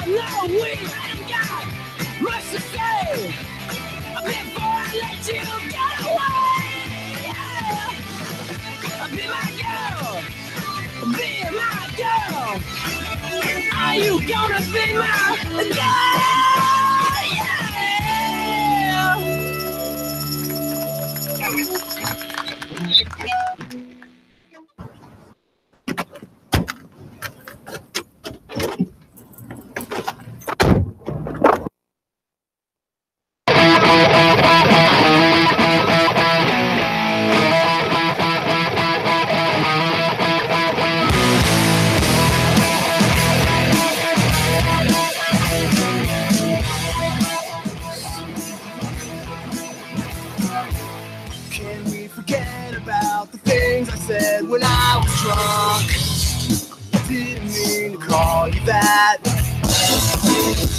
No, we haven't got much to say before I let you get away. Yeah. Be my girl. Be my girl. Are you gonna be my girl? Yeah. Can we forget about the things I said when I was drunk? I didn't mean to call you that.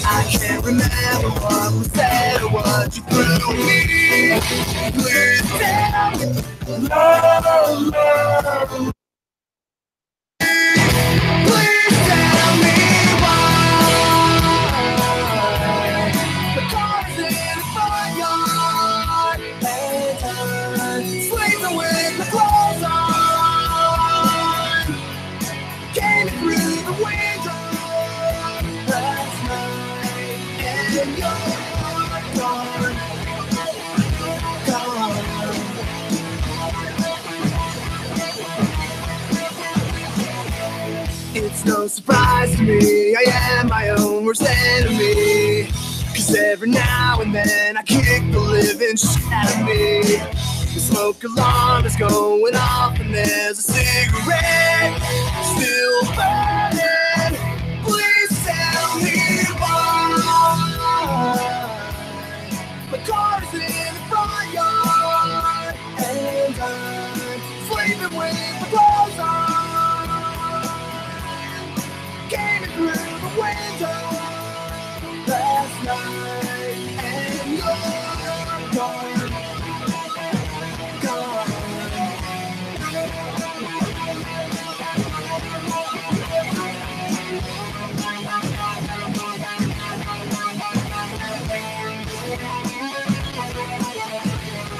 I can't remember what was said or what you threw me. Please tell me, love. Please tell me why the car's in the front yard and sleeping with the clothes on. Came through the window last night and you're gone, gone. It's no surprise to me, I am my own worst enemy. Cause every now and then I kick the living shit out of me. The smoke alarm is going off and there's a cigarette still burning. Please tell me why the car's in the front yard and I'm sleeping with the clothes on. Came in through the window last night and you're gone, gone.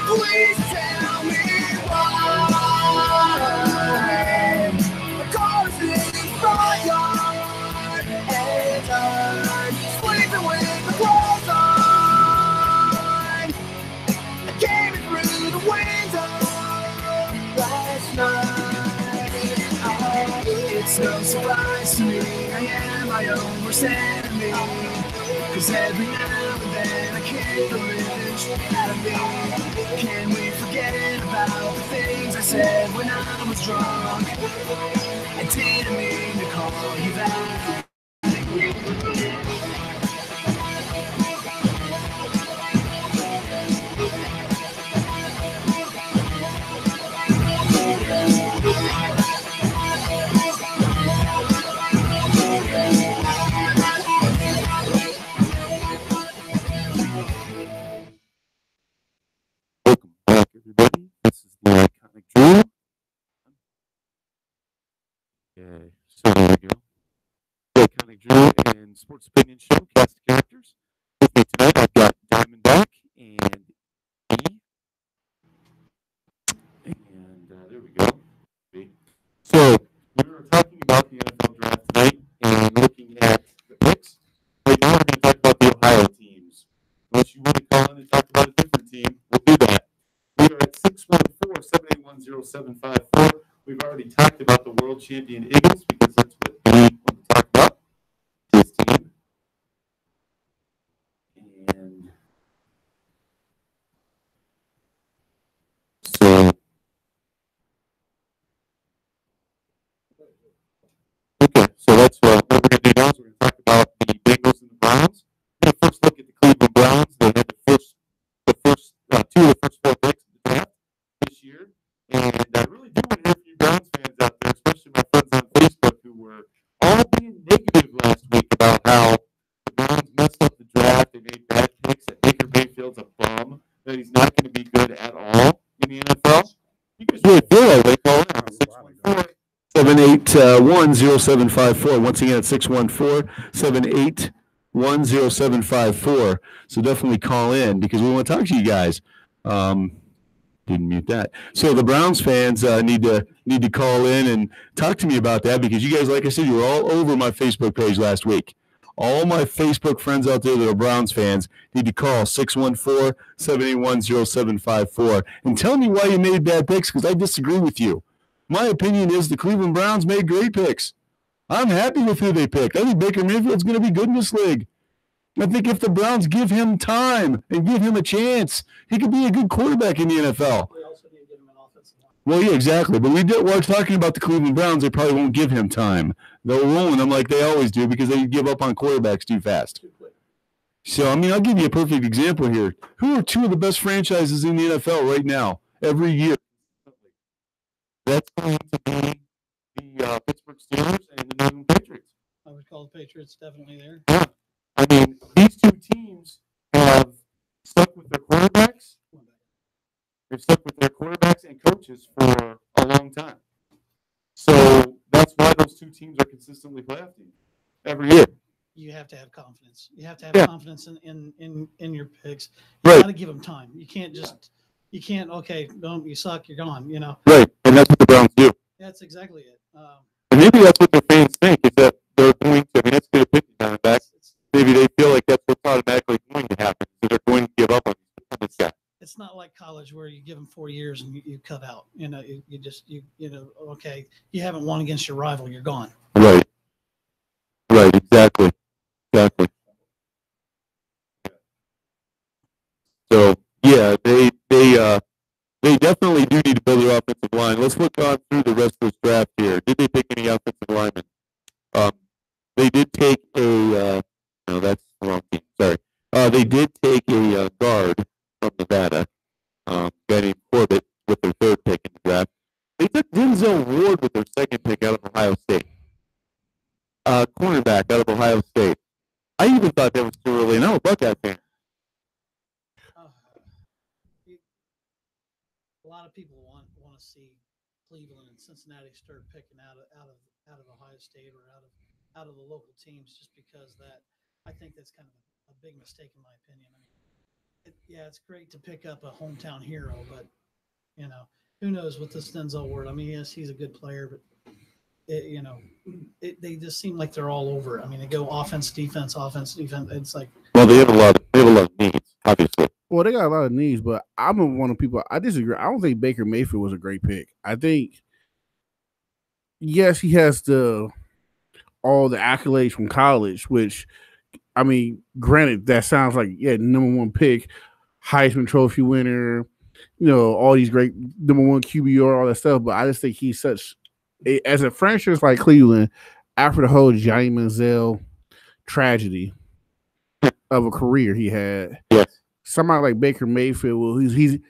Please tell me why the car's in the front yard and I'm sleeping with the clothes on. I came in through the window last night. It's no surprise to me, I am my own worst enemy. Cause every now and then I kick the living shit out of me. Can we forget about the things I said when I was drunk? I didn't mean to call you that. Welcome back, everybody. This is the Iconic Drew. Okay, so there we go. The Iconic Drew and Sports Opinion Show, cast of characters. With me tonight, I've got Diamondback and E. And there we go. So we were talking about the NFL draft tonight and looking at the picks. Right now, we're going to talk about the Ohio teams. Unless you want to call in and talk about a different team, we'll do that. We are at 614-781-0754. We've already talked about the world champion Eagles because that's what we want to talk about. His team. And so, okay, so that's what we're going to do now. So we're going to talk about the Bengals and the Browns. We're going to first look at the Cleveland Browns. They had the first two of the first four picks of the draft this year. And I really do want to hear from you Browns fans out there, especially my friends on Facebook who were all being negative last week about how the Browns messed up the draft. They made bad picks, that Baker Mayfield's a bum, that he's not going to be good at all in the NFL. You guys really feel that way, call in on 614-781-0754. Once again, at 614-781-0754. 10754. So definitely call in because we want to talk to you guys. Didn't mute that. So the Browns fans need to call in and talk to me about that because you guys, like I said, you were all over my Facebook page last week. All my Facebook friends out there that are Browns fans need to call 614-781-0754 and tell me why you made bad picks because I disagree with you. My opinion is the Cleveland Browns made great picks. I'm happy with who they picked. I think Baker Mayfield's going to be good in this league. I think if the Browns give him time and give him a chance, he could be a good quarterback in the NFL. We also need to give him an offensive line. Well, yeah, exactly. But we're talking about the Cleveland Browns. They probably won't give him time. They'll roll him like they always do because they give up on quarterbacks too fast. So, I mean, I'll give you a perfect example here. Who are two of the best franchises in the NFL right now every year? That's going to be the Pittsburgh Steelers and the New England Patriots. I would call the Patriots definitely there. Yeah. I mean, these two teams have stuck with their quarterbacks. They've stuck with their quarterbacks and coaches for a long time. So that's why those two teams are consistently playoff teams every year. You have to have confidence. You have to have Yeah. confidence in your picks. You Right. got to give them time. You can't okay, don't you suck, you're gone, you know. Right, and that's what the Browns do. That's exactly it. And maybe that's what their fans think is that they're going to. I mean, that's good opinion, Diamondbacks. Maybe they feel like that's what's automatically going to happen. So they're going to give up on this guy. It's not like college where you give them 4 years and you cut out. You know, okay, you haven't won against your rival, you're gone. Right. Right. Exactly. Exactly. So yeah, they definitely do need to build their offensive line. Let's look on through the rest of this draft here. Did they pick any offensive linemen? They did take a. No, that's the wrong team. Sorry. They did take a guard from Nevada, guy named Corbett, with their third pick in the draft. They took Denzel Ward with their second pick out of Ohio State. Cornerback out of Ohio State. I even thought that was too early, and I'm a Buckeye fan. A lot of people want to see Cleveland and Cincinnati start picking out of Ohio State or out of the local teams just because I think that's kind of a big mistake in my opinion. I mean, it's great to pick up a hometown hero, but you know, who knows with this Denzel Ward? I mean, yes, he's a good player, but they just seem like they're all over it. I mean, they go offense, defense. It's like, well, they have a lot of needs, obviously. Well, they got a lot of needs, but I'm one of the people. I disagree. I don't think Baker Mayfield was a great pick. I think, yes, he has all the accolades from college, which, I mean, granted, that sounds like number one pick, Heisman Trophy winner, all these great number one QBR, all that stuff. But I just think he's such as a franchise like Cleveland, after the whole Johnny Manziel tragedy of a career he had. Yes. Somebody like Baker Mayfield, he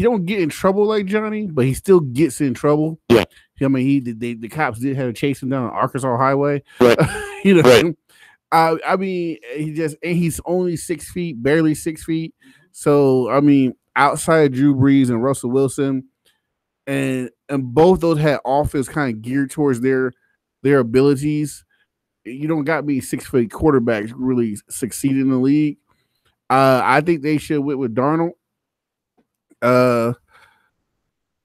don't get in trouble like Johnny, but he still gets in trouble. Yeah. I mean, the cops did have to chase him down on Arkansas Highway. Right. Right. I mean, he's only 6 feet, barely 6 feet. So, I mean, outside Drew Brees and Russell Wilson, and both those had offense kind of geared towards their abilities. You don't got me 6 foot quarterbacks really succeed in the league. I think they should went with Darnold.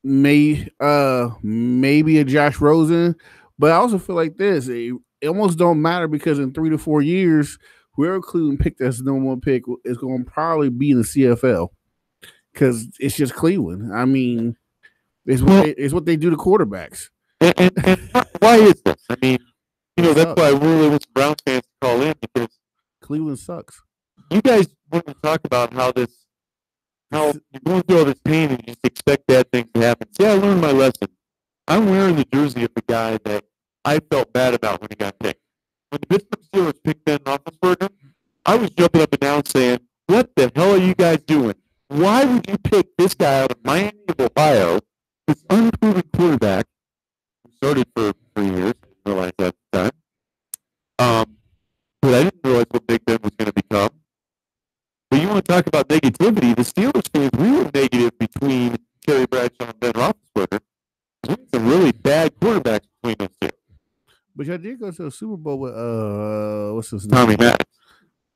Maybe a Josh Rosen, but I also feel like this. It almost don't matter because in 3 to 4 years, whoever Cleveland picked as the number one pick is going to probably be in the CFL because it's just Cleveland. I mean, it's what they do to quarterbacks. And why is this? I mean, that's why I really want Browns fans to call in because Cleveland sucks. You guys want to talk about how you're going through all this pain and you just expect bad things to happen. See, I learned my lesson. I'm wearing the jersey of the guy that I felt bad about when he got picked. When the Pittsburgh Steelers picked Ben Roethlisberger, I was jumping up and down saying, what the hell are you guys doing? Why would you pick this guy out of Miami of Ohio, this unproven quarterback who started for 3 years? I didn't realize that at the time. But I didn't realize what Big Ben was going to become. But you want to talk about negativity? The Steelers fans, we were negative between Terry Bradshaw and Ben Roethlisberger. We had some really bad quarterbacks between those two. But I did go to a Super Bowl with what's his name? Tommy Maddox.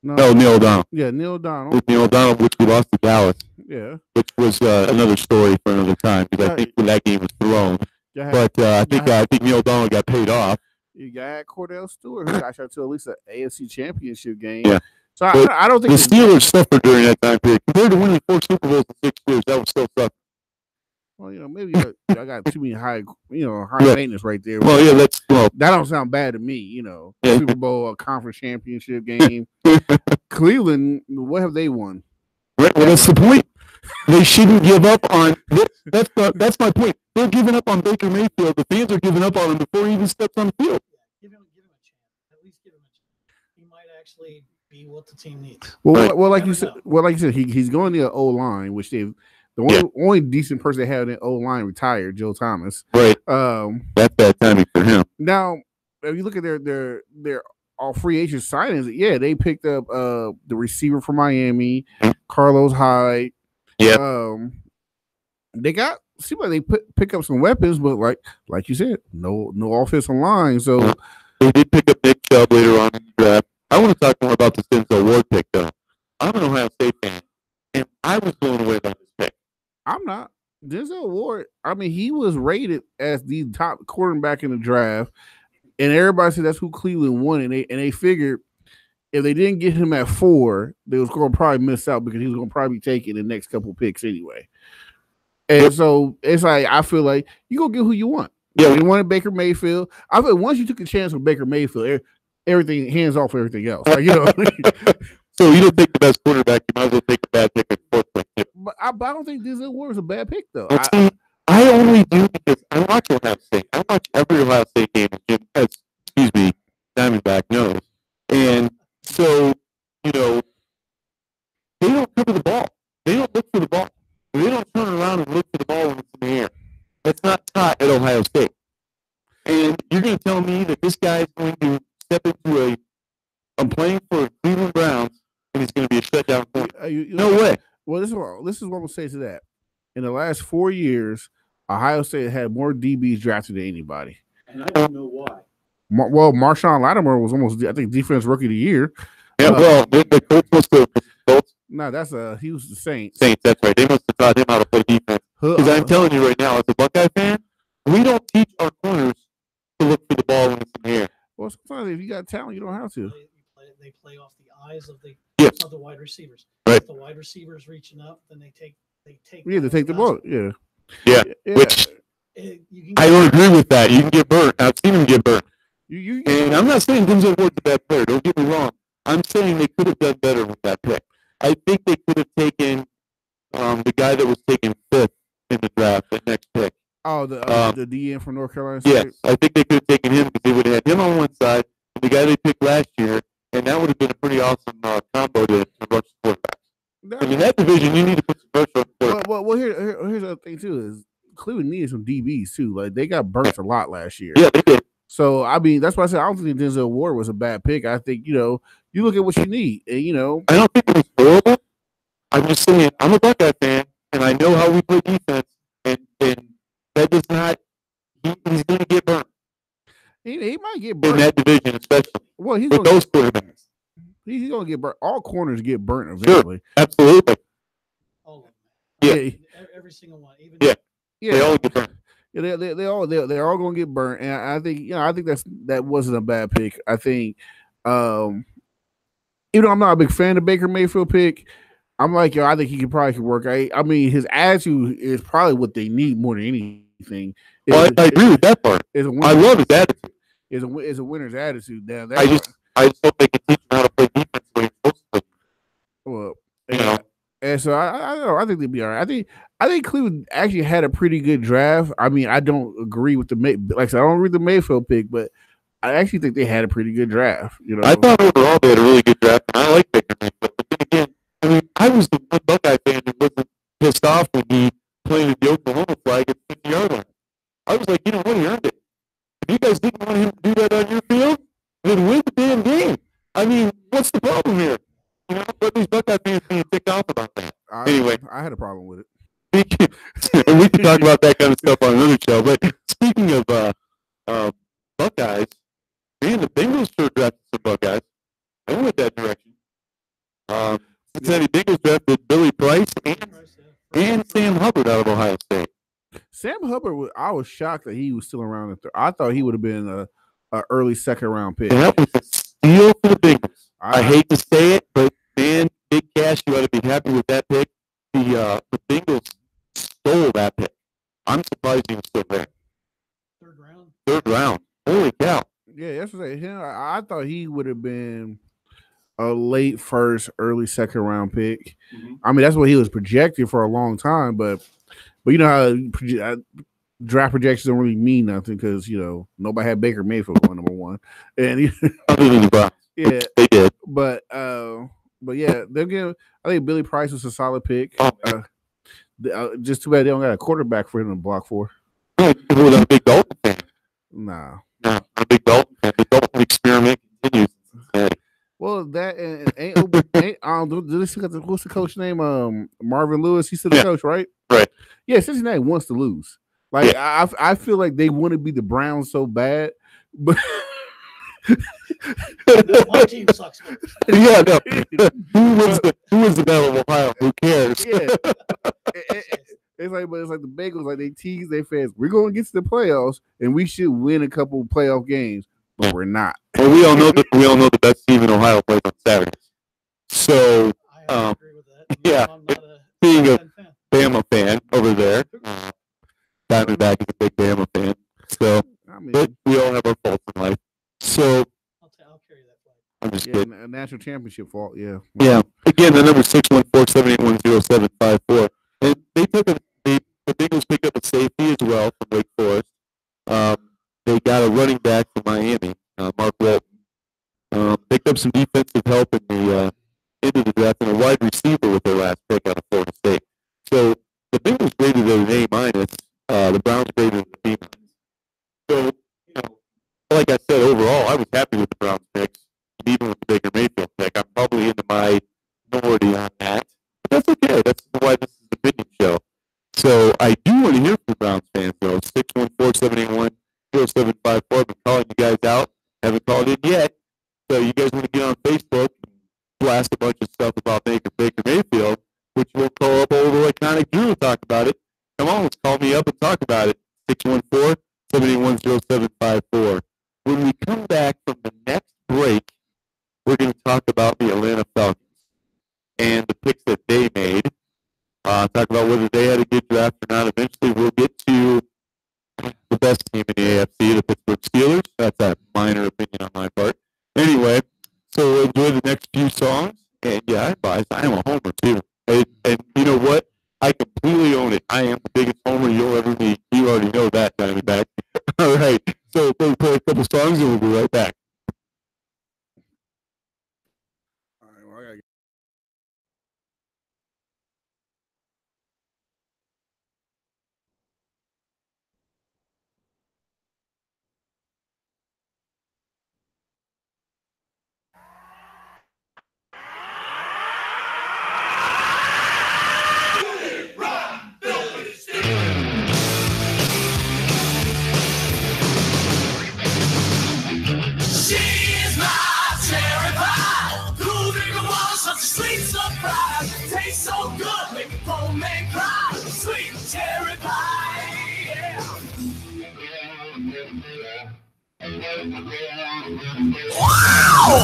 No, Neil O'Donnell. Yeah, Neil O'Donnell. With Neil O'Donnell, which we lost to Dallas, Yeah. which was another story for another time because I think when that game was thrown. But I think Neil O'Donnell got paid off. You got Cordell Stewart, who got shot to at least an AFC Championship game. Yeah. So I don't think the Steelers suffered during that time period compared to winning 4 Super Bowls in 6 years. That was still tough. Well, maybe I got too many high maintenance right there. Well, yeah, that don't sound bad to me. Yeah. Super Bowl, a conference championship game. Cleveland, what have they won? Right. Well, that's the point. They shouldn't give up on. That's my point. They're giving up on Baker Mayfield. The fans are giving up on him before he even steps on the field. Give him a chance. At least give him a chance. He might actually be what the team needs. Well, like you said, he's going to the O line, which the only decent person they had in the O line retired, Joe Thomas. Right. That's bad timing for him. Now, if you look at their all free agent signings, yeah, they picked up the receiver from Miami, Carlos Hyde. Yeah. They seem like they pick up some weapons, but like you said, no offensive line. So they did pick up Nick Chubb later on in the draft. I want to talk more about the Denzel Ward pick, though. I'm an Ohio State fan, and I was blown away by this pick. I'm not. Denzel Ward, I mean, he was rated as the top quarterback in the draft, and everybody said that's who Cleveland wanted. And they figured if they didn't get him at 4, they was going to probably miss out because he was going to probably be taking the next couple picks anyway. And so it's like I feel like you go get who you want. Yeah, you wanted Baker Mayfield. I feel once you took a chance with Baker Mayfield, everything hands off everything else. Like, So you don't take the best quarterback, you might as well take a bad pick at 4th pick. But I don't think Denzel Ward was a bad pick though. I only do because I watch Ohio State. I watch every Ohio State game. Diamondback knows. And so, they don't cover the ball. They don't look for the ball. They don't turn around and look for the ball when it's in the air. That's not taught at Ohio State. And you're going to tell me that this guy is going to step into I'm playing for Cleveland Browns, and he's going to be a shutdown corner. No way. Well, this is what I'm going to say to that. In the last 4 years, Ohio State had more DBs drafted than anybody. And I don't know why. Marshawn Lattimore was almost, I think, defense rookie of the year. Yeah, the Colts was the Colts. No, he was the Saints. Saints, that's right. They must have taught him how to play defense. Because I'm telling you right now, as a Buckeye fan, we don't teach our corners to look for the ball when it's in the air. Well, sometimes if you got talent, you don't have to. They play off the eyes of the wide receivers. Right. If the wide receivers reaching up, then they take. Yeah, they take the ball. Yeah. Which I don't agree with that. You can get burnt. I've seen him get burnt. And I'm not saying Denzel Ward's a bad player. Don't get me wrong. I'm saying they could have done better with that pick. I think they could have taken the guy that was taken 5th in the draft, the next pick. Oh, the DN from North Carolina State? Yes, I think they could have taken him because they would have had him on one side and the guy they picked last year, and that would have been a pretty awesome combo to rush the quarterbacks. I mean, that division, you need to put some pressure on the quarterback. Well, here's the other thing, too, is Cleveland needed some DBs, too. Like, they got burnt a lot last year. Yeah, they did. So, I mean, that's why I said I don't think Denzel Ward was a bad pick. I think, you look at what you need, and, I don't think it was horrible. I'm just saying, I'm a Buckeye fan, and I know how we play defense, and that does not – he's going to get burnt. He might get burnt. In that division, especially. Well, with those quarterbacks. He's going to get burnt. All corners get burnt eventually. Sure, absolutely. All of them. Yeah. Every single one. Even they all get burnt. Yeah, they're all going to get burnt, and I think that wasn't a bad pick. I think, even though I'm not a big fan of Baker Mayfield pick, I'm like, I think he probably could work. I mean, his attitude is probably what they need more than anything. Well, I agree with that part. I love his attitude. It's a winner's attitude. Now, I just hope they can teach him how to play defense the way he's supposed to play. Well, and so I don't know. I think they'd be all right. I think Cleveland actually had a pretty good draft. I mean, I don't agree with I don't agree with the Mayfield pick, but I actually think they had a pretty good draft. I thought overall they had a really good draft, and I like Baker Mayfield. But then again, I mean, I was the one Buckeye fan that wasn't pissed off when he played with the Oklahoma flag at the 50-yard line. I was like, what, he earned it. If you guys didn't want him to do that on your field, then win the damn game. I mean, what's the problem here? But these Buckeye fans being ticked off about that. Anyway. I had a problem with it. And we can talk about that kind of stuff on another show. But speaking of Buckeyes, man, the Bengals sure drafted some Buckeyes. I went that direction. Cincinnati Bengals drafted Billy Price and Sam Hubbard out of Ohio State. Sam Hubbard, I was shocked that he was still around. I thought he would have been a early second-round pick. And that was a steal for the Bengals. I hate to say it, but man, Big Cash, you ought to be happy with that pick. The Bengals stole that pick. I'm surprised he was still there. Third round. Holy cow. Yeah, that's what I thought he would have been a late first, early second round pick. Mm-hmm. I mean, that's what he was projected for a long time, but you know how draft projections don't really mean nothing because nobody had Baker Mayfield going number one, and yeah, they did. But yeah, they're getting. I think Billy Price was a solid pick. Just too bad they don't got a quarterback for him to block for. No, people are a big Dalton fan. Nah. No, a big Dalton fan. The Dalton experiment continues. Well, that what's the coach name? Marvin Lewis. He's still the coach, right? Right. Yeah, Cincinnati wants to lose. Like I feel like they want to be the Browns so bad, but my team sucks. Yeah, no. Who wins the Battle of Ohio? Who cares? Yeah. It's like the Bengals, like they tease their fans. We're going to get to the playoffs, and we should win a couple playoff games, but we're not. Well, we all know the best team in Ohio plays on Saturdays. So, I agree with that. Yeah, being a Bama fan over there, Diamondback is a big Bama fan. So, but we all have our faults in life. So, I'll carry that flag. I'm just kidding. A national championship fault, yeah. Yeah. Again, the number 614-781-0754. And they took the Bengals picked up a safety as well from Wake Forest. They got a running back from Miami, Mark Walton. Picked up some defensive help in the end of the draft and a wide receiver with their last pick out of Florida State. So the Bengals graded at an A-. The Browns graded at an B-. So, like I said, overall, I was happy with the Browns picks, even with the Baker Mayfield pick. I'm probably into my minority on that. But that's okay. That's why this is the opinion show. So I do want to hear from the Browns fans, though. 614-781-0754. I've been calling you guys out. Haven't called in yet. So you guys want to get on Facebook and blast a bunch of stuff about Baker Mayfield, which we'll call up over Iconic Drew and talk about it. Come on, let's call me up and talk about it. 614-781-0754. When we come back from the next break, we're going to talk about the Atlanta Falcons and the picks that they made. Talk about whether they had a good draft or not. Eventually, we'll get to the best team in the AFC, the Pittsburgh Steelers. That's a minor opinion on my part. Anyway, so we'll enjoy the next few songs. And yeah, I advise, I am a homer too. And you know what? I completely own it. I am the biggest homer you'll ever meet. You already know that, Diamondback. All right. So we'll play a couple songs and we'll be right back. All right, well, I gotta She's my cherry pie, cool drinking water, such a sweet surprise. Tastes so good, make a grown man cry. Sweet cherry pie, yeah. Wow!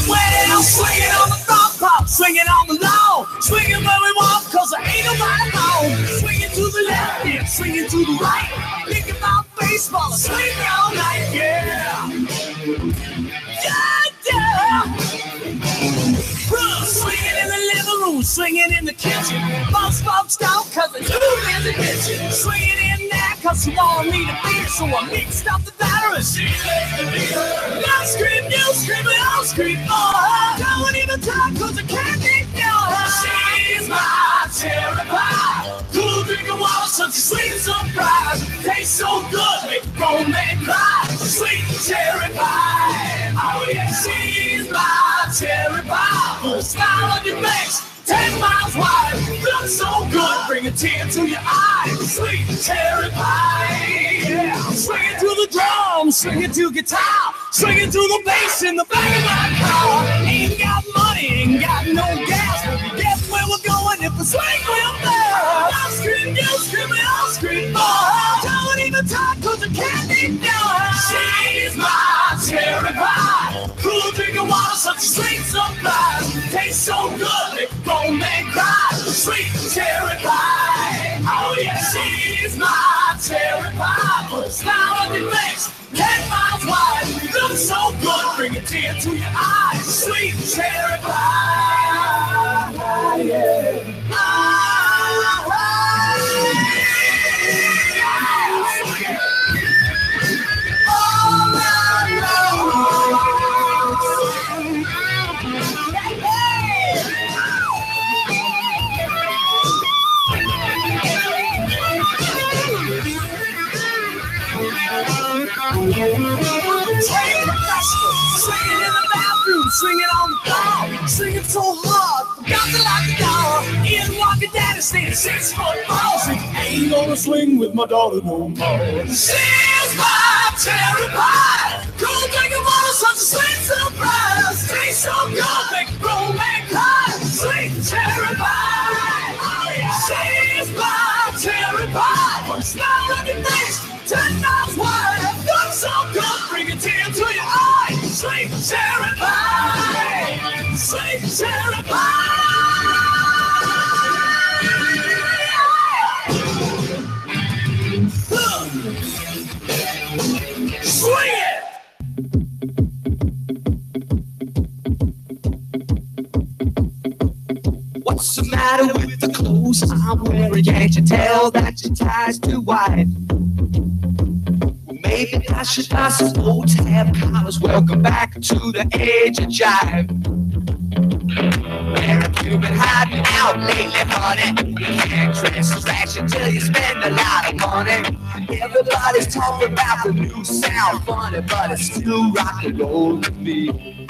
Well, swinging on the front pop, swinging on the lawn, swinging where we want, cause there ain't nobody home. Swinging to the left, yeah, swinging to the right, thinking about baseball, swinging all night, yeah. Yeah, yeah. Swinging in the living room, swinging in the kitchen. Most folks don't, cause they're too busy bitching. Swinging in there, cause you want me to beat it, so I mixed up the batter and she left the beat. I scream, you scream, and I'll scream for her. Don't even talk, cause I can't ignore her. She's my cherry pie, cool drinking water, such a sweet surprise. Tastes so good, make a grown man cry. Sweet cherry pie, oh yeah. She's my cherry pie, put a smile on your face, 10 miles wide. Looks so good, bring a tear to your eye. Sweet cherry pie, yeah. Swing it to the drum, swing it to guitar. Swinging through the bass in the back of my car. Ain't got money, ain't got no gas, but we guess where we're going if the swing will there. I'll scream, you scream, and I'll scream more. Don't even talk, cause I can't ignore. She is my cherry pie. Cool drinking water, such a sweet surprise. Tastes so good, it don't make cry. Sweet cherry pie. Oh yeah, she is my cherry pie. Put a smile on your face, 10 miles wide. Looks so good, bring a tear to your eyes. Sweet cherry pie. Yeah. Swinging in the bathroom, swinging on the floor, swinging so hard, forgot to lock the door. Ian Walker Daddy stayed 6 foot tall. Ain't gonna swing with my daughter no more. She's my cherry pie. Cool drinking water, such a sweet surprise. Tastes so good, make a grown man cry. Sweet cherry pie. Oh yeah, she's my cherry pie. Put a smile on your face, 10 miles wide. Looks so good, bring a tear to your eye. Sweet cherry pie. Sweet cherry pie. Swing it! What's the matter with the clothes I'm wearing? Can't you tell that your tie's too wide? Well, maybe I should buy some old tab collars. Welcome back to the age of jive. Where have you been hiding out lately, honey? You can't dress trash until you spend a lot of money. Everybody's talking about the new sound, funny, but it's still rock and roll to me.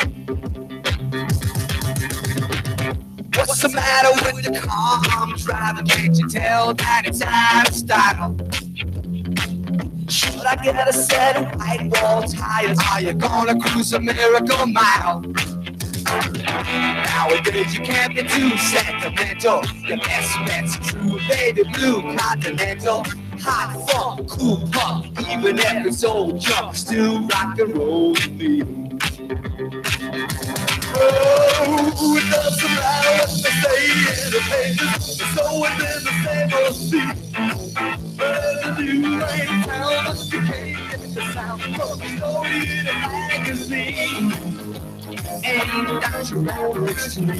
What's the matter with the car I'm driving? Can't you tell that it's out of style? Should I get a set of white wall tires? Are you gonna cruise a miracle mile? Nowadays you can't be too sentimental. Your best bet's true baby blue continental. Hot funk, cool punk, even if it's old junk, still rock and roll with me. Oh, it doesn't matter what they say in the pages, it's always in the same old seat. There's a new lane town, but you can't get the sound from the story in a magazine. Ain't that your average to me?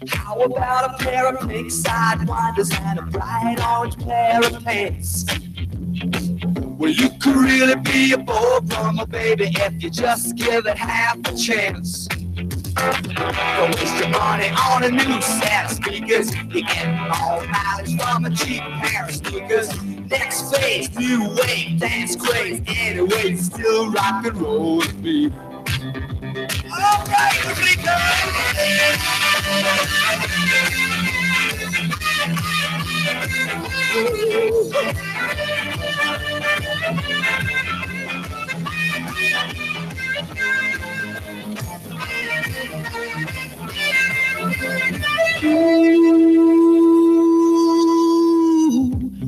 How about a pair of pink sidewinders and a bright orange pair of pants? Well, you could really be a bull drummer, baby, if you just give it half a chance. Don't waste your money on a new set of speakers. You're getting all mileage from a cheap pair of sneakers. Next phase, new wave, dance craze. Anyway, still rock and roll with me. All right,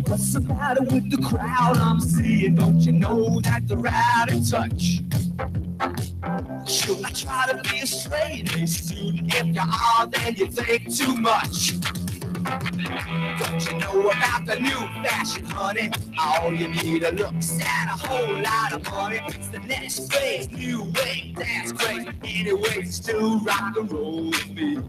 what's the matter with the crowd I'm seeing? Don't you know that they're out of touch? Should I try to be a straight-A student? If you are, then you think too much. Don't you know about the new fashion, honey? All you need are looks and a whole lot of money. It's the next phase, new wave, dance craze. Anyway, still rock and roll with me.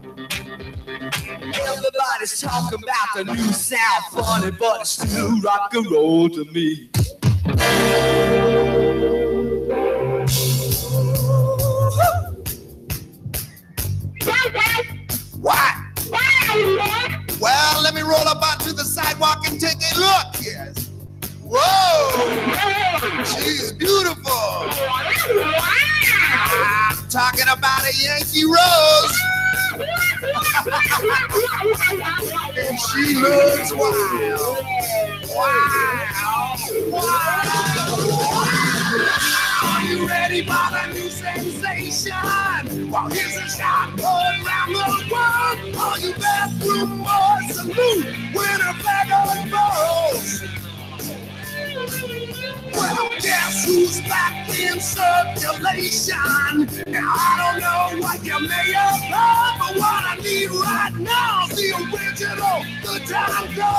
Everybody's talking about the new sound, funny, but it's still rock and roll to me. What? Well, let me roll up onto the sidewalk and take a look. Yes. Whoa! She's beautiful. I'm talking about a Yankee Rose. And she looks wild. Wow. Wow. you ready for the new sensation? Well, here's a shot going around the world. All you bathroom boys salute winner flag on balls. Well, guess who's back in circulation? Now, I don't know what you may have heard, but what I need right now is the original Good Time Go.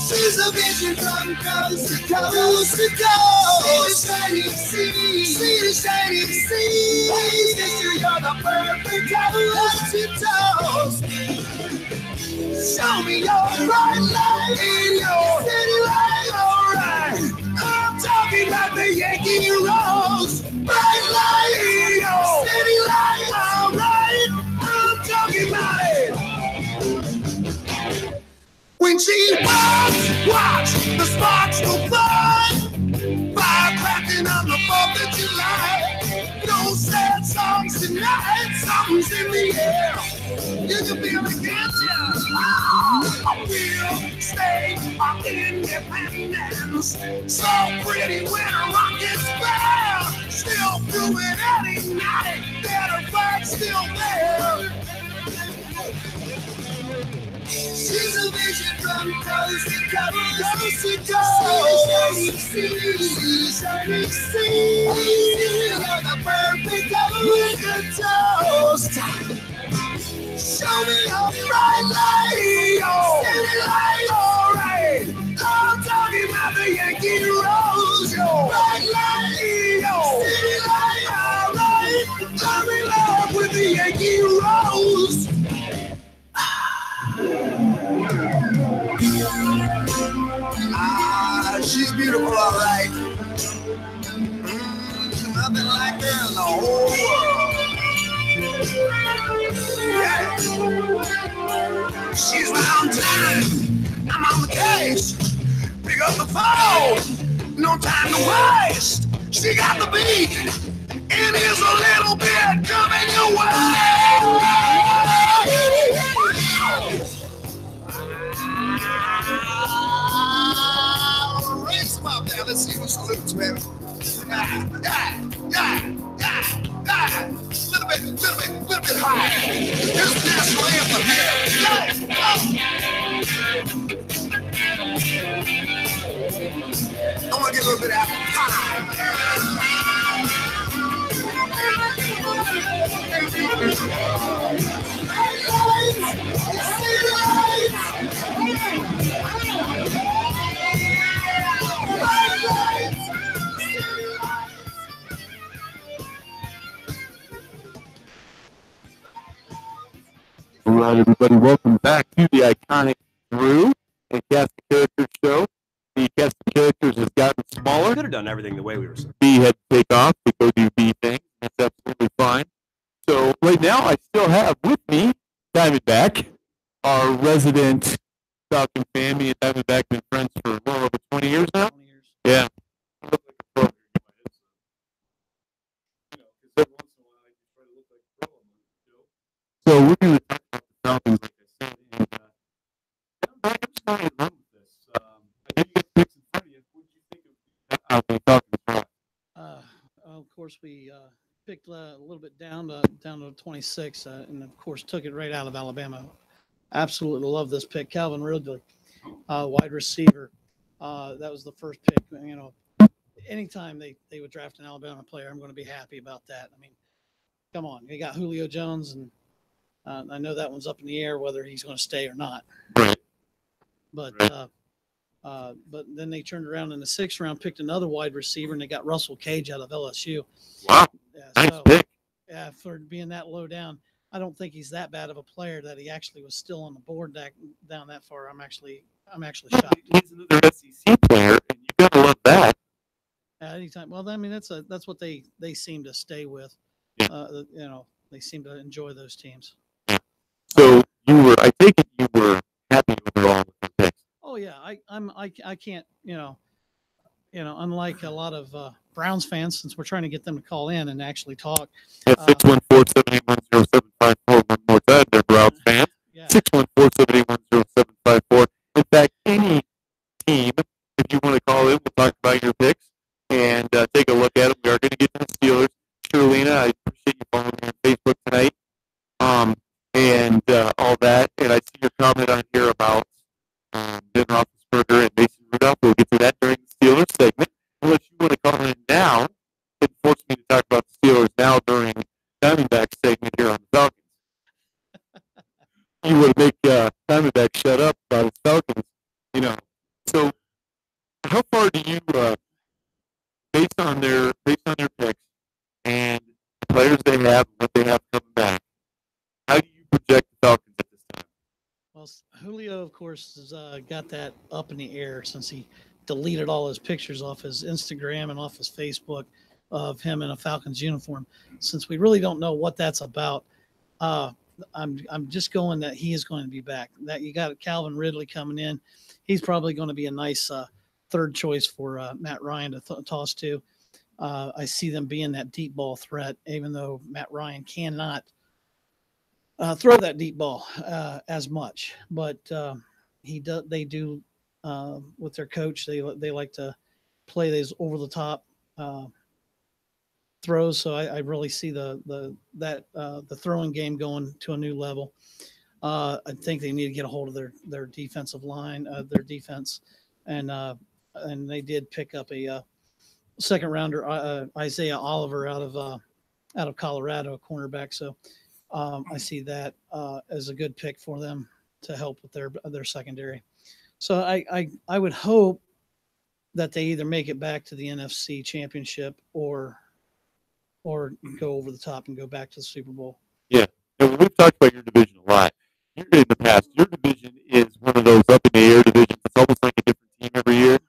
She's a vision from coast to coast to coast. See the shining sea, see the shining sea. Sister, you're the perfect coast to toast. Show me your bright light in your city light, alright. I'm talking about the Yankee Rose. Bright light in your city light, alright. I'm talking about it. When she walks, watch the sparks go fly. Fire cracking on the 4th of July. No sad songs tonight, something's in the air. You can feel it, can't you? We'll stay our independence. So pretty when a rocket's bare. Still brewing and igniting. Better flag's still there. She's a vision from coast to coast, coast to coast. See the shining sea. You're the perfect with a toast. Show me your bright light, oh, city light, alright. I'm talking about the Yankee Rose, yo. Bright light, oh, city light, alright. I'm in love with the Yankee Rose. She's beautiful, all right. Nothing like her in the whole world. Yeah. She's round time. I'm on the case. Pick up the phone. No time to waste. She got the beat. And here's a little bit coming your way. Raise them up there. Let's see who salutes, baby. Yeah. Little bit higher. Here's the national anthem here. I want to get a little bit of All right, everybody, welcome back to the iconic Drew and Cast of Characters show. The cast of characters has gotten smaller. Could have done everything the way we were supposed B had to take off to go do B things. That's absolutely fine. So right now, I still have with me Diamondback, our resident Falcon fan. Me and Diamondback have been friends for well over 20 years now. 20 years. Yeah. So we're going to talk about the Falcons, like I said. And I'm just going to run with this. I know you got picks in front of you. What did you think of the Falcons draft? Of course, we picked a little bit down to 26, and of course took it right out of Alabama. Absolutely love this pick, Calvin Ridley, wide receiver. That was the first pick. You know, anytime they would draft an Alabama player, I'm going to be happy about that. I mean, come on, they got Julio Jones, and I know that one's up in the air whether he's going to stay or not. Right. But then they turned around in the 6th round, picked another wide receiver, and they got Russell Cage out of LSU. Wow. Yeah, Nice pick. Yeah, for being that low down, I don't think he's that bad of a player that he actually was still on the board down that far. I'm actually shocked. He's another SEC player, and you gotta love that. Anytime. Well, I mean, that's what they seem to stay with. Yeah. You know, they seem to enjoy those teams. So I take it you were happy overall with the picks. Oh yeah, I can't, unlike a lot of Browns fans, since we're trying to get them to call in and actually talk. At 614-781-0754, one more time, they're Browns fans. Yeah. 614-781-0754. In fact, any team, if you want to call in, we'll talk about find your picks and take a look at them. We are going to get to the Steelers. Carolina, I appreciate you following me on Facebook tonight. And all that. And I see your comment on here about Ben Roethlisberger and Mason Rudolph. We'll get to that during the Steelers segment. Unless you want to call in now and force me to talk about the Steelers now during Diamondback segment here on the Falcons. You want to make Diamondback shut up about his Falcons, you know. So, how far do you, based on their picks and the players they have and what they have coming back, how do you project the Falcons at this time? Well, Julio, of course, has got that up in the air since he deleted all his pictures off his Instagram and off his Facebook of him in a Falcons uniform. Since we really don't know what that's about, I'm just going that he is going to be back. That you got Calvin Ridley coming in. He's probably going to be a nice third choice for Matt Ryan to toss to. I see them being that deep ball threat, even though Matt Ryan cannot throw that deep ball as much. But they do with their coach. They like to play these over the top throws. So I really see the throwing game going to a new level. I think they need to get a hold of their defensive line, their defense, and they did pick up a second rounder, Isaiah Oliver out of Colorado, a cornerback. So I see that as a good pick for them to help with their secondary. So I would hope that they either make it back to the NFC Championship or go over the top and go back to the Super Bowl. Yeah, and we've talked about your division a lot. In the past, your division is one of those up in the air divisions. It's almost like a different team every year.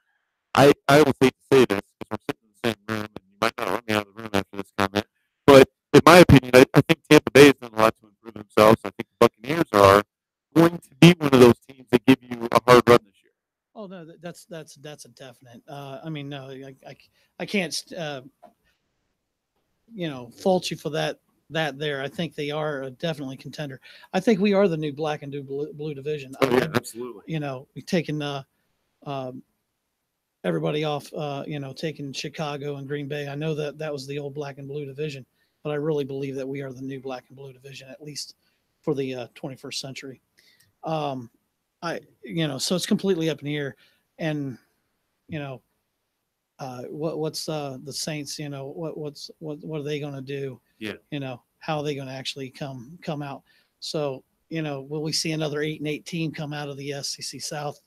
I always hate to say this because we're sitting in the same room, and you might not run me out of the room after this comment. But in my opinion, I think Tampa Bay has done a lot to improve themselves. I think the Buccaneers are going to be one of those teams that give you a hard run this year. Oh no, that's a definite. I mean, no, I can't fault you for that there. I think they are a definitely contender. I think we are the new black and blue division. Oh, yeah, absolutely. We've taken everybody off, taking Chicago and Green Bay. I know that was the old black and blue division, but I really believe that we are the new black and blue division, at least for the 21st century. So it's completely up in the air. And, what's the Saints, what are they going to do? Yeah. How are they going to actually come out? So, will we see another 8-8 team come out of the SEC South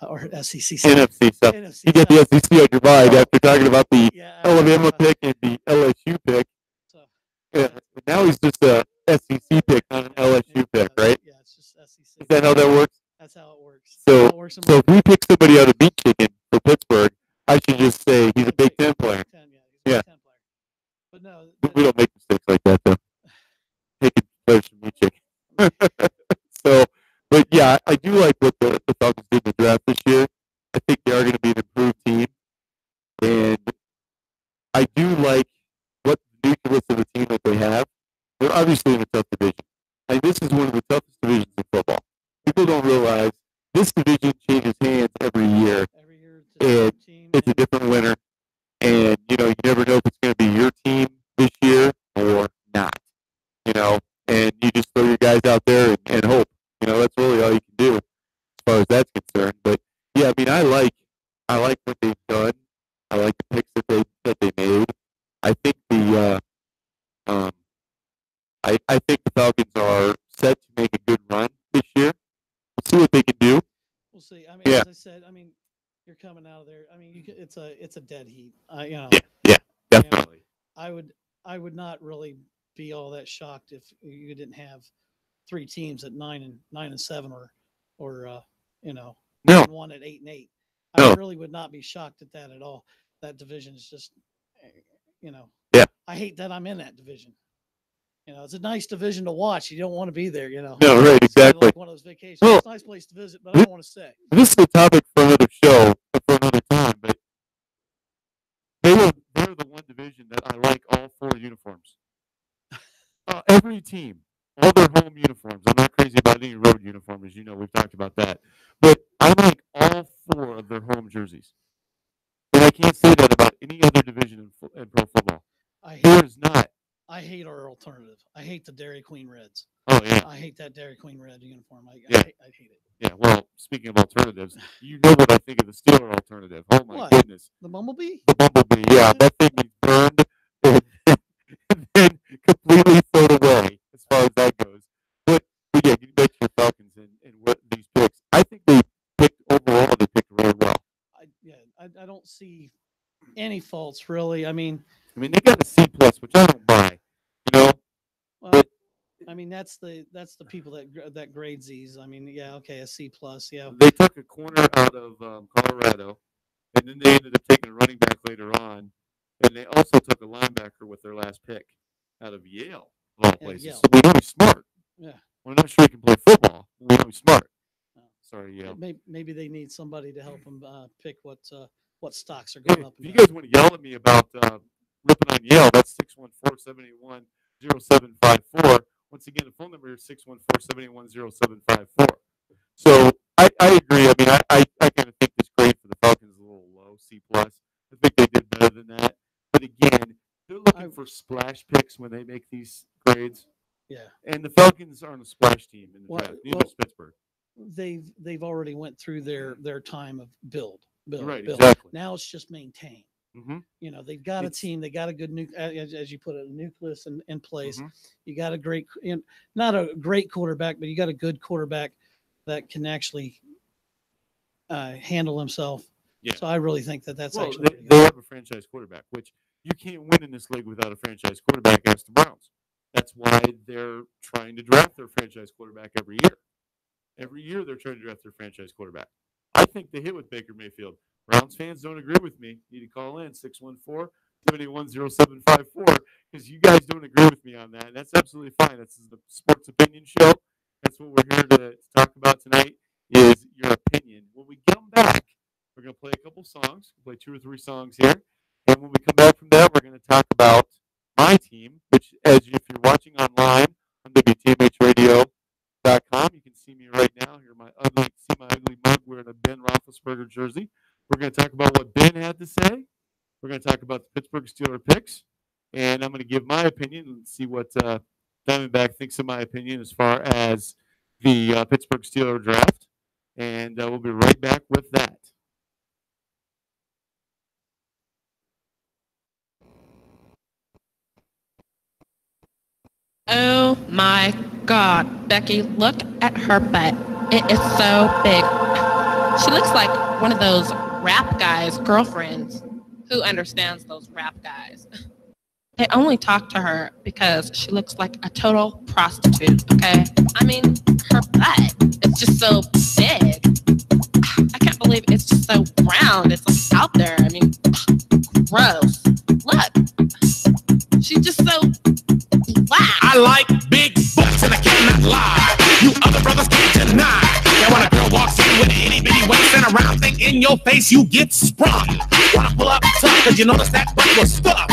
or SEC South? NFC South. NFC You get the SEC on your mind after talking about the Alabama pick and the LSU pick. So, Yeah. Now he's just a SEC pick, not an LSU pick, right? Yeah, it's just SEC. Is that how that works? That's how it works. So, That's how it works in so if we pick somebody out of Meat Chicken for Pittsburgh, I should just say he's a Big Ten player. He's a Yeah. Big Ten player. But no, We don't make mistakes like that, though. Taking players from Meat Chicken. So, but yeah, I do like what the Falcons did in the draft this year. I think they are going to be an improved team. And I do like what the nucleus of the team that they have. They're obviously in a tough division. And this is one of the toughest divisions in football. People don't realize this division changes hands every year. every year And it's a different winner. And, you never know if it's going to be your team this year or not. And you just throw your guys out there and hope. That's really all you can do as far as that's concerned. But, yeah, I mean, I like what they've done. I like the picks that they made. I think I think the Falcons are set to make a good run this year. We'll see what they can do. We'll see. I mean, Yeah. as I said, you're coming out of there. I mean, it's a dead heat. Yeah, definitely. I would not really be all that shocked if you didn't have three teams at 9-7 or No. 1 at 8-8. No. I really would not be shocked at that at all. That division is just, Yeah. I hate that I'm in that division. It's a nice division to watch. You don't want to be there, No, right, It's kinda exactly. like one of those vacations. Well, It's a nice place to visit, but I don't want to stay. This is a topic for another show, for another time, but they're the one division that I like all four uniforms. Every team, all their home uniforms. I'm not crazy about any road uniform, as you know. We've talked about that. But I like all four of their home jerseys. And I can't say that about any other division in pro football. I hate, There is not. I hate our alternative. I hate the Dairy Queen Reds. Oh yeah, I hate that Dairy Queen red uniform. I Yeah. hate it. yeah. Well, speaking of alternatives, you know what I think of the Steeler alternative. Oh my What? goodness, The Bumblebee? the Bumblebee. Yeah, that thing is burned and then completely thrown away as far as that goes. But yeah, you mentioned the Falcons and what these picks. I think they picked overall. They picked very well. I don't see any faults really. I mean, I mean, they got a C plus, which I don't buy. You know, well, But- I mean that's the people that grade these. I mean, yeah, okay, a C plus, yeah. they took a corner out of Colorado, and then they ended up taking a running back later on, and they also took a linebacker with their last pick out of Yale, of all Yeah, places. Yale. So we know he's smart. Yeah. We're not sure he can play football. But we know he's smart. Oh. Sorry, Yale. Maybe they need somebody to help them pick what stocks are Hey, going up. if And you down. guys want to yell at me about ripping on Yale, that's 614-781-0754. Once again, the phone number is 614-781-0754. So I agree. I mean, I kind of think this grade for the Falcons is a little low, C plus. I think they did better than that. But again, they're looking for splash picks when they make these grades. Yeah. And the Falcons aren't a splash team in the Well- draft. Neither well- is Pittsburgh. They've already went through their time of build. Right, build. exactly. Now it's just maintain. Mm-hmm. You know, they've got a It's- team, they got a good as you put it, a nucleus in place. Mhm. You got a great, not a great quarterback, but you got a good quarterback that can actually handle himself. Yeah. So I really think that's Well, actually they, pretty they good. have a franchise quarterback, which you can't win in this league without a franchise quarterback. Ask the Browns. That's why they're trying to draft their franchise quarterback every year. Every year they're trying to draft their franchise quarterback. I think they hit with Baker Mayfield. Browns fans don't agree with me. You need to call in 614-781-0754 because you guys don't agree with me on that. And that's absolutely fine. This is the sports opinion show. That's what we're here to talk about tonight is your opinion. When we come back, we're going to play a couple songs. We'll play 2 or 3 songs here. And when we come back from that, we're going to talk about my team, which if you're watching online on WTMHradio.com, you can see me right now. Hear my ugly mug wearing a Ben Roethlisberger jersey. We're going to talk about what Ben had to say. We're going to talk about the Pittsburgh Steelers picks. And I'm going to give my opinion and see what Diamondback thinks of my opinion as far as the Pittsburgh Steelers draft. And we'll be right back with that. Oh my God, Becky, look at her butt. It is so big. She looks like one of those rap guys' girlfriends. Who understands those rap guys? I only talk to her because she looks like a total prostitute, okay? I mean, her butt, it's just so big. I can't believe it's just so round. It's like out there. I mean, gross. Look. She's just so wow. I like big butts and I cannot lie. You other brothers can't deny that when a girl walks in with an itty bitty waist and a round thing in your face, you get sprung. Wanna pull up tough cause you notice that butt was stuffed.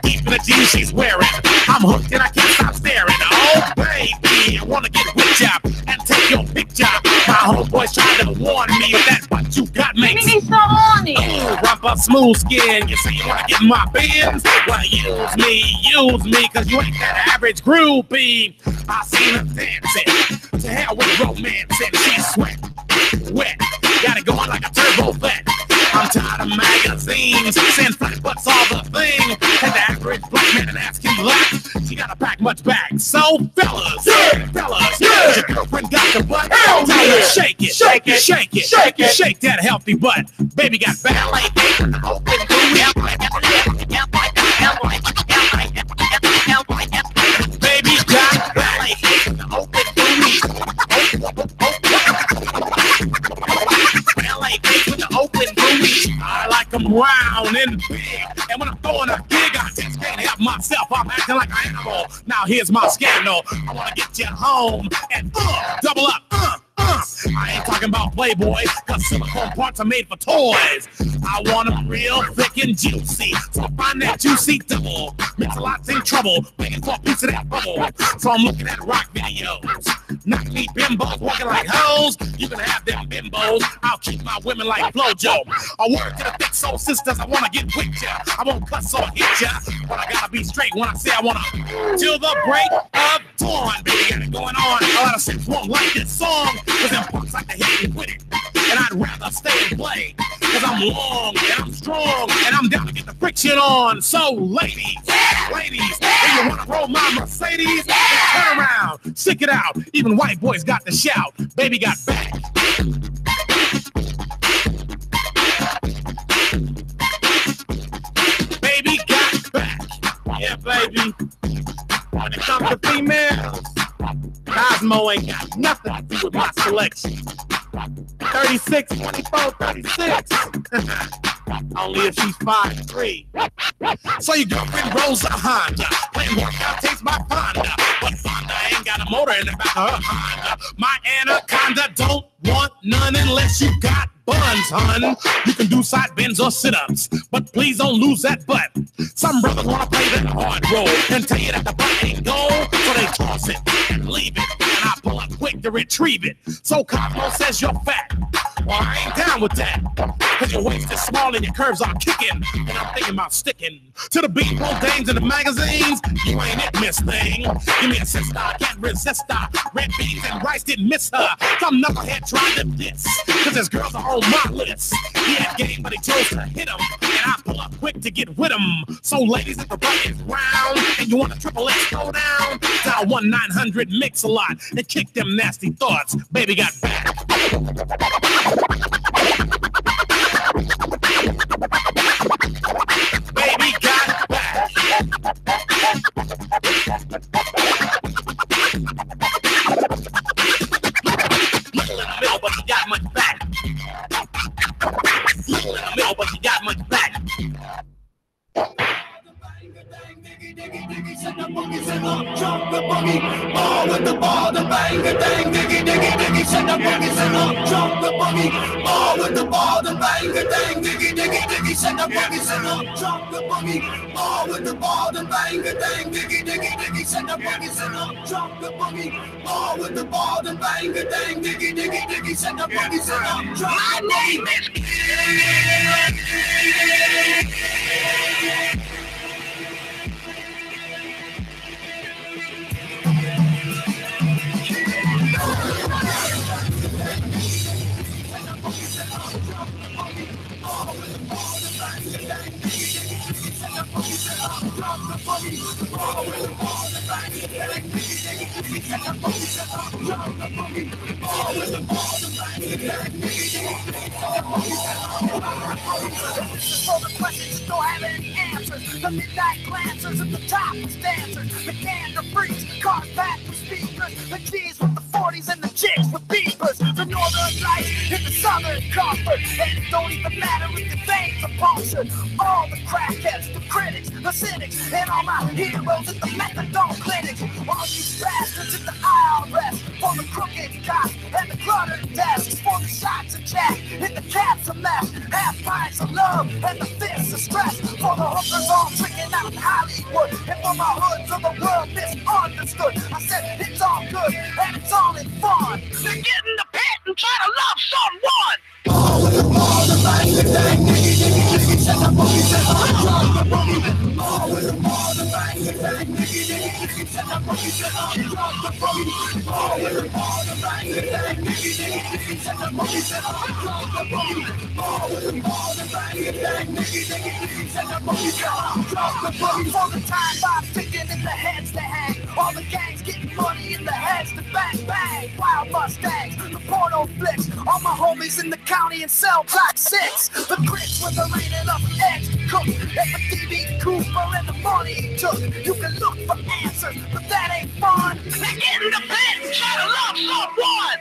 Deep in the jeans she's wearing, I'm hooked and I can't stop staring. Oh baby, I wanna get with ya and take your picture. My homeboys tried to warn me that butt you got makes me so horny. ooh, rump up smooth skin. You say you wanna get in my bins? Well, use me, cause you ain't that average groupie. I seen her dancing, to hell with romance, and she's sweat, wet, got it going like a turbo vet. I'm tired of magazines, saying flat butts all the thing. Take the average black man and ask him black. She gotta pack much back. So fellas, your girlfriend got the butt. Tell her shake it, shake that healthy butt. Baby got ballet feet and open baby got ballet feet and open I like them round and big. And when I'm throwing a gig, I just can't help myself. I'm acting like an animal. Now here's my scandal. I want to get you home and double up. I ain't talking about Playboy, cause silicone parts are made for toys. I want them real thick and juicy, so I find that juicy double. Makes a lot in trouble, begging for a piece of that bubble. So I'm looking at rock videos. Knock me bimbos walking like hoes. You can have them bimbos. I'll keep my women like Flojo. I work to the thick soul sisters. I wanna get with ya. I won't cuss or hit ya, but I gotta be straight when I say I wanna. Till the break of dawn, baby, got it going on. A lot of sips won't like this song, cause them punks like to hit me with it. And I'd rather stay and play, cause I'm long and I'm strong and I'm down to get the friction on. So ladies, if you wanna roll my Mercedes, turn around, stick it out. Even white boys got the shout. Baby got back. Baby got back. Yeah, baby. When it comes to females, Cosmo ain't got nothing to do with my selection. 36, 24, 36. Only if she's 5'3". So your girlfriend rolls a Honda, playing workout takes my Honda, but Honda ain't got a motor in the back of her Honda. My Anaconda don't want none unless you got buns, hun. You can do side bends or sit-ups, but please don't lose that butt. Some brothers wanna play that hard role and tell you that the butt ain't gold, so they toss it and leave it, and I pull up quick to retrieve it. So Cosmo says you're fat. Well, I ain't down with that, cause your waist is small and your curves are kicking, and I'm thinking about sticking to the beat both dames in the magazines. You ain't it, Miss Thing. Give me a sister, I can't resist her. Red beans and rice didn't miss her. Some knucklehead tried to diss, cause his girls are on my list. He had game, but he chose to hit him, and I pull up quick to get with him. So ladies, if the butt is round and you want a triple X go down, dial 1-900-MIX-A-LOT and kick them nasty thoughts. Baby got back. Baby got back. Little in the middle, but she got much back. Little in the middle, but she got much back. Send the boogie, send the jump the boogie, ball with the ball, the bang, the dang, diggy, diggy, diggy. Send the boogie, send the jump the boogie, ball with the ball, the bang, the dang, diggy, diggy, diggy. Send the boogie, send the jump the boogie, ball with the ball, the bang, the dang, diggy, diggy, diggy. Send the boogie, send the jump the boogie, ball with the ball, the bang, the dang, diggy, diggy, diggy. Send the boogie, send the jump. My name is. For the questions you don't have any answers. The midnight glancers at the topless dancers. The gander freaks, cars packed with speakers. The G's with the 40s and the chicks with beepers. The northern lights in the southern comfort. And it don't even matter if your veins are punctured. All the crackheads, the critics, the cynics, and all my heroes at the methadone clinics. All you bastards at the IRS. For the crooked cops and the cluttered desks. For the shots of jack and the cats of mess. Half pints of love and the fists of stress. For the hookers all tricking out in Hollywood. And for my hoods of the world misunderstood. I said it's all good and it's all in fun. Then get in the pit and try to love someone. Ball with the ball, the bang, the dang, diggy, diggy, diggy. Send the boogie, send the jump the boogie. Ball with the ball, the bang, the dang, diggy, diggy, diggy. Send the boogie, send the jump the boogie. Ball with the ball, the bang, the dang, diggy, diggy, diggy. Send the boogie, send the jump the boogie. Ball with the ball, the bang, the dang, diggy, diggy, diggy. Send the boogie, send the jump the boogie. For the time bombs ticking in the heads to hang. All the gangs getting money in the heads to bang, bang. Wild Mustangs, the porno flicks. All my homies in the county in cell block 6. The grits with the raining up eggs to cook. And the DB Cooper and the money he took. You can look for answers, but that ain't fun. Now get in the pit and try to love someone.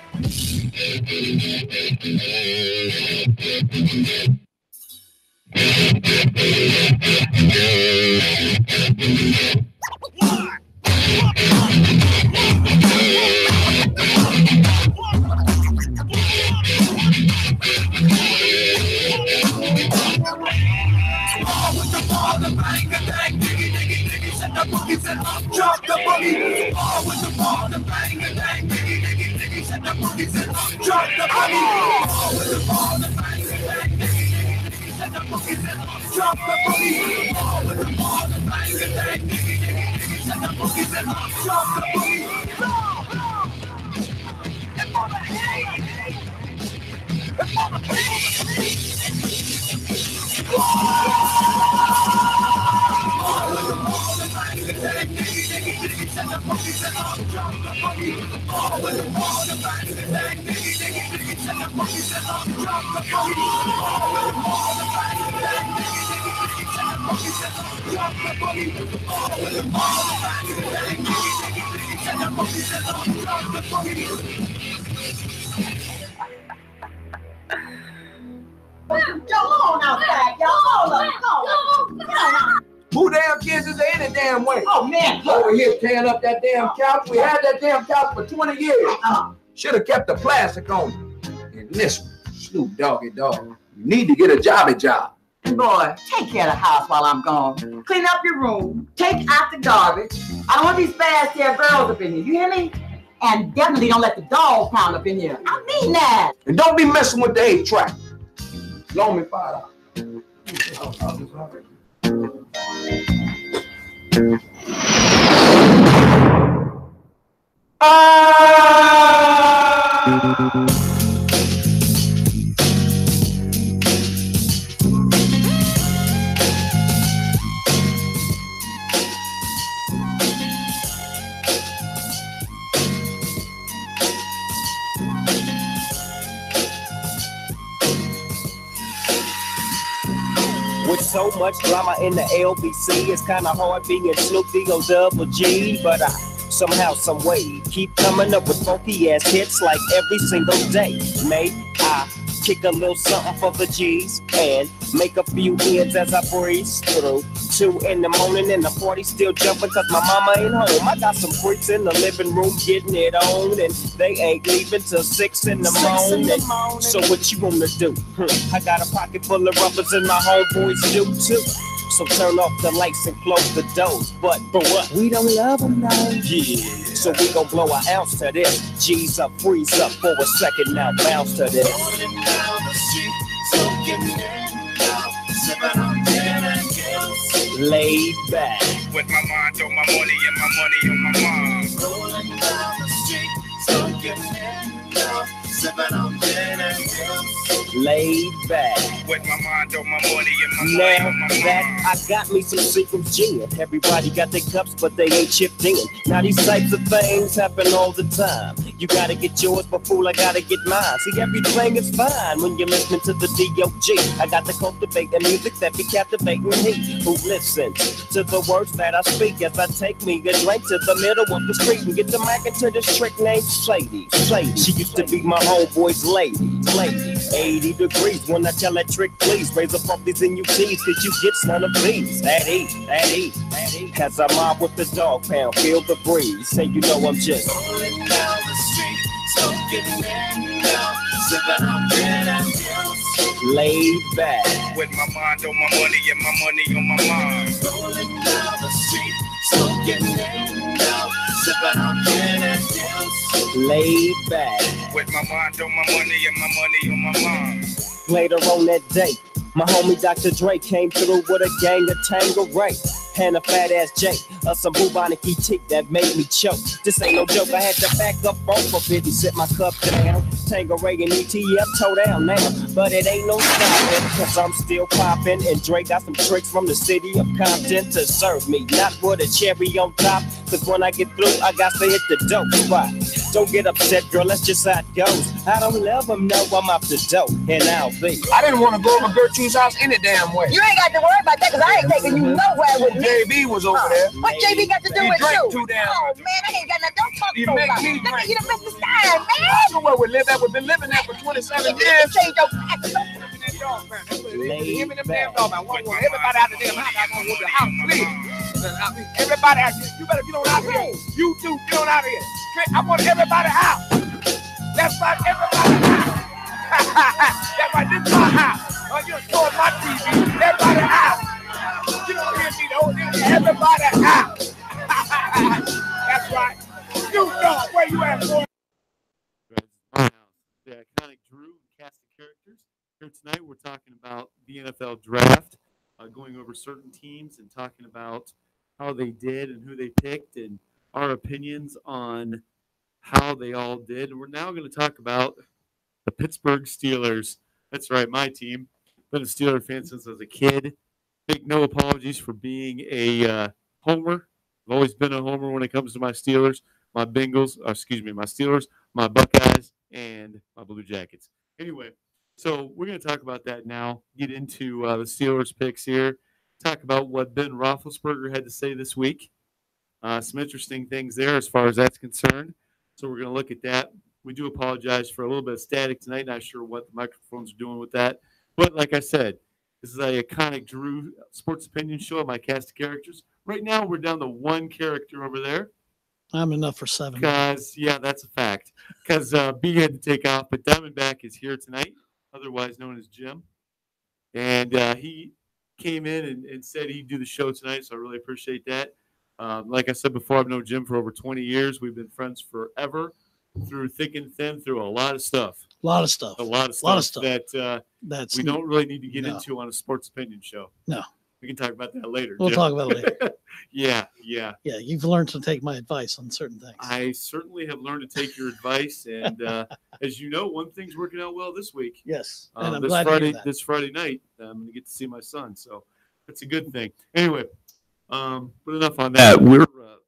the boogie, set up, drop the boogie. Ball with the ball, the bang and bang, diggy, diggy, diggy, set the boogie, set up, drop the boogie. Ball with the ball, the bang and bang, diggy, diggy, diggy, set the boogie, set up, drop the boogie. Ball with the ball, the bang and bang, diggy, diggy, diggy, set the boogie, set up, drop the boogie. Who damn kids is there any damn way? Oh, man. Over here tearing up that damn couch. We had that damn couch for 20 years. Should have kept the plastic on it. And this one, Snoop Doggy Dogg, you need to get a job. Boy, take care of the house while I'm gone. Clean up your room. Take out the garbage. I don't want these fast hair girls up in here. You hear me? And definitely don't let the dog pound up in here. I mean that. And don't be messing with the 8-track. Loan me $5. With so much drama in the LBC, it's kinda hard being Snoop D-O-double G, but I somehow, some way, keep coming up with funky ass hits like every single day. May I kick a little something for the G's and make a few ends as I breeze through. 2 in the morning and the party still jumping cause my mama ain't home. I got some freaks in the living room getting it on and they ain't leaving till 6 in the morning. So what you wanna do? I got a pocket full of rubbers and my homeboys do too. So turn off the lights and close the doors. But for what? We don't love them now. Yeah. So we gon' blow an ounce to this. G's up, freeze up for a second now. Bounce to this. Rolling down the street, smoking in now, sipping on gin and gills. Laid back. With my mind on my money and my money on my mind. Rolling down the street, smoking in now, sipping on gin and gills. Laid back. With my mind on my money and my money Now on my that mind. I got me some secret gin. Everybody got their cups, but they ain't chipped in. Now these types of things happen all the time. You gotta get yours, but fool, I gotta get mine. See, everything is fine when you're listening to the D.O.G. I got to cultivate the music that be captivating he who listens to the words that I speak as I take me a drink to the middle of the street and get the Mac into this trick named Sadie. Sadie, she used to be my homeboy's lady. 80 degrees when I tell that trick, please raise up off these NUTs, cause you get none of these. That E. As I mob with the dog pound, feel the breeze. Say you know I'm just Rolling down the street, smoking in now, sipping on gin and gills. laid back. With my mind on my money and my money on my mind. Rolling down the street, smoking in now, sipping on gin and gills. Laid back. With my mind on my money and my money on my mind. Later on that day, my homie Dr. Dre came through with a gang of Tangeray and a fat ass J, some bubonic ET that made me choke. This ain't no joke, I had to back up off of it and sit my cup down. Tangeray and ETF toe down now, but it ain't no stopping, cause I'm still popping. And Dre got some tricks from the city of Compton to serve me, not with a cherry on top, cause when I get through, I got to hit the dope spot. Don't get upset, girl, that's just how it goes. I don't love them, no, I'm off the dope, and I'll be. I didn't want to go over Gertrude's house any damn way. You ain't got to worry about that because I ain't taking you nowhere with me. JB was over there. What JB got to do He with drank you? too damn Oh much. man, I ain't got nothing. Don't talk He so make loud. me Look at drink. you done missed the sign, man. I know where we live at. We've been living there for 27 years. Change your tactics. Give me them damn dog. I want everybody out of the damn house. I want the house, please. Everybody out here. You better get on out here. You too, get on out here. I want everybody out. That's right, everybody out. That's right, this is my house. Oh, you're showing my TV. Everybody out. You don't hear me, the everybody out. That's right. Snoop Dogg, where you at, boy? The iconic Drew and cast of characters. Here tonight, we're talking about the NFL draft, going over certain teams and talking about how they did and who they picked and our opinions on how they all did. And we're now going to talk about the Pittsburgh Steelers. That's right, my team. Been a Steeler fan since I was a kid. Make no apologies for being a homer. I've always been a homer when it comes to my Steelers, my Bengals, my Steelers, my Buckeyes, and my Blue Jackets. Anyway, so we're going to talk about that now, get into the Steelers picks here, talk about what Ben Roethlisberger had to say this week. Some interesting things there as far as that's concerned. So we're going to look at that. We do apologize for a little bit of static tonight. Not sure what the microphones are doing with that. But like I said, this is an iconic Drew Sports Opinion show, my cast of characters. Right now, we're down to one character over there. I'm enough for 7. Because, yeah, that's a fact. Because B had to take off, but Diamondback is here tonight, otherwise known as Jim. And he came in and said he'd do the show tonight, so I really appreciate that. Like I said before, I've known Jim for over 20 years. We've been friends forever, through thick and thin, through a lot of stuff. A lot of stuff that that's we don't really need to get into on a sports opinion show. No. We can talk about that later. We'll Jim. talk about it later. Yeah. Yeah, you've learned to take my advice on certain things. I certainly have learned to take your advice, and as you know, one thing's working out well this week. Yes, and I'm this glad Friday, to hear that. This Friday night, I'm going to get to see my son, so that's a good thing. Anyway, but enough on that.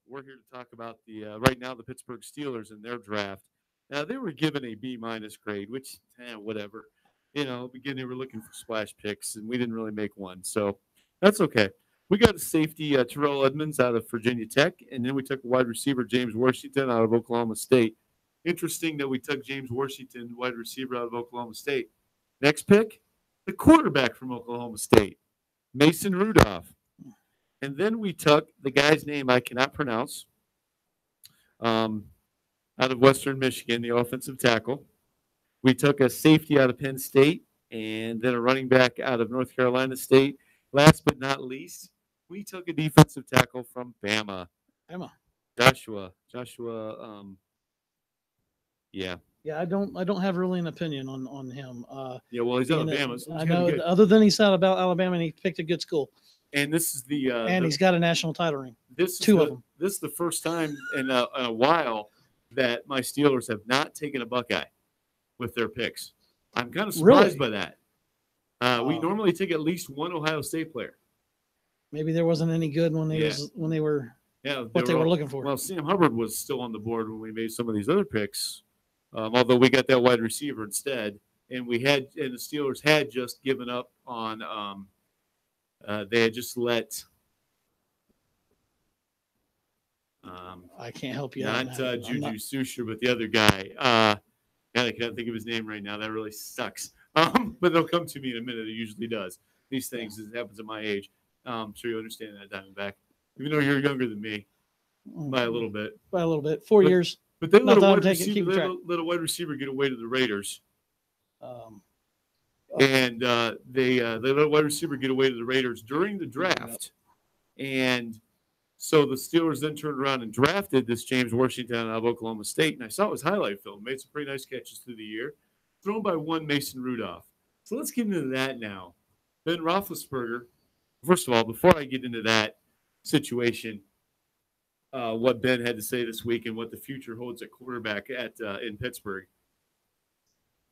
We're here to talk about the right now the Pittsburgh Steelers and their draft. Now they were given a B- grade, which whatever. Again, they were looking for splash picks, and we didn't really make one, so that's okay. We got a safety, Terrell Edmonds out of Virginia Tech, and then we took a wide receiver, James Washington, out of Oklahoma State. Interesting that we took James Washington, wide receiver out of Oklahoma State. Next pick, the quarterback from Oklahoma State, Mason Rudolph. And then we took the guy's name I cannot pronounce, out of Western Michigan, the offensive tackle. We took a safety out of Penn State, and then a running back out of North Carolina State. Last but not least, we took a defensive tackle from Bama. Joshua. Yeah. Yeah, I don't have really an opinion on him. Yeah, well, he's out of Bama. So I know. Other than he's out of Alabama, and he picked a good school. And this is he's got a national title ring. Two of them. This is the first time in a while that my Steelers have not taken a Buckeye with their picks. I'm kind of surprised by that. We normally take at least one Ohio State player. Maybe there wasn't any good when they were looking for. Well, Sam Hubbard was still on the board when we made some of these other picks, although we got that wide receiver instead, and the Steelers had just given up on. They had just let. I can't help you. Not Juju Susher, but the other guy. God, I can't think of his name right now. That really sucks. But they'll come to me in a minute. It usually does. These things, it happens at my age. I'm sure you understand that, Diamondback. Even though you're younger than me by a little bit. 4 years. But they let a wide receiver get away to the Raiders. And they let a wide receiver get away to the Raiders during the draft. And so the Steelers then turned around and drafted this James Washington out of Oklahoma State. And I saw his highlight film. Made some pretty nice catches through the year. Thrown by one Mason Rudolph. So let's get into that now. Ben Roethlisberger. First of all, before I get into that situation, what Ben had to say this week and what the future holds at quarterback in Pittsburgh.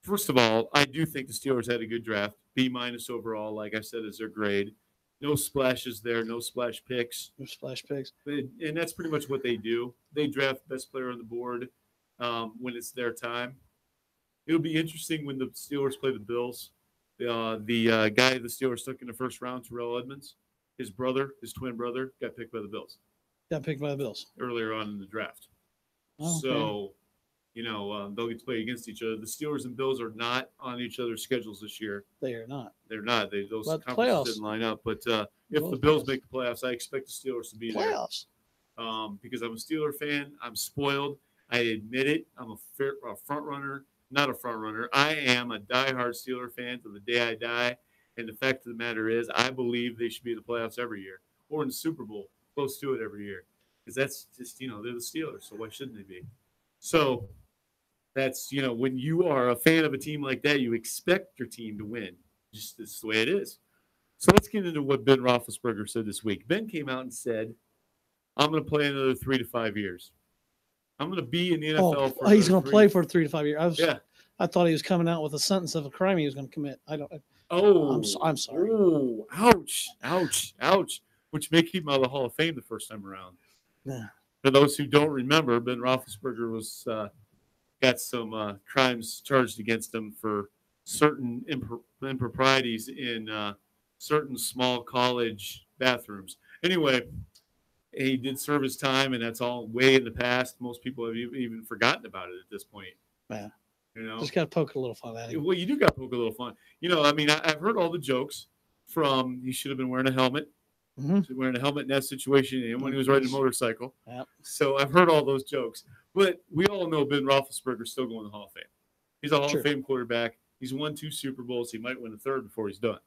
First of all, I do think the Steelers had a good draft. B- overall, like I said, is their grade. No splashes there, no splash picks. No splash picks. And that's pretty much what they do. They draft best player on the board when it's their time. It'll be interesting when the Steelers play the Bills. The guy the Steelers took in the first round, Terrell Edmonds, his twin brother, got picked by the Bills. Earlier on in the draft. Oh, okay. So, they'll get to play against each other. The Steelers and Bills are not on each other's schedules this year. They are not. They're not. Those But conferences playoffs. didn't line up. But if the Bills make the playoffs, I expect the Steelers to be Playoffs. there. Because I'm a Steeler fan. I'm spoiled. I admit it. I'm a front runner. Not a front runner. I am a diehard Steeler fan to the day I die. And the fact of the matter is, I believe they should be in the playoffs every year. or in the Super Bowl, close to it every year. Because that's just, they're the Steelers, so why shouldn't they be? So that's, when you are a fan of a team like that, you expect your team to win. Just this is the way it is. So let's get into what Ben Roethlisberger said this week. Ben came out and said, I'm going to play another 3 to 5 years. I'm going to be in the NFL for he's going to play for 3 to 5 years. Yeah. I thought he was coming out with a sentence of a crime he was going to commit. I'm sorry. Oh, ouch, ouch, ouch. Which may keep him out of the Hall of Fame the first time around. Yeah. For those who don't remember, Ben Roethlisberger was got some crimes charged against him for certain improprieties in certain small college bathrooms. Anyway, he did serve his time, and that's all way in the past. Most people have even forgotten about it at this point. Yeah. Just got to poke a little fun at him. Well, you do got to poke a little fun. I've heard all the jokes from he should have been wearing a helmet. Mm-hmm. Wearing a helmet in that situation, and when he was riding a motorcycle. Yep. So I've heard all those jokes. But we all know Ben Roethlisberger's still going to the Hall of Fame. He's a Hall of Fame quarterback. He's won 2 Super Bowls. He might win a third before he's done.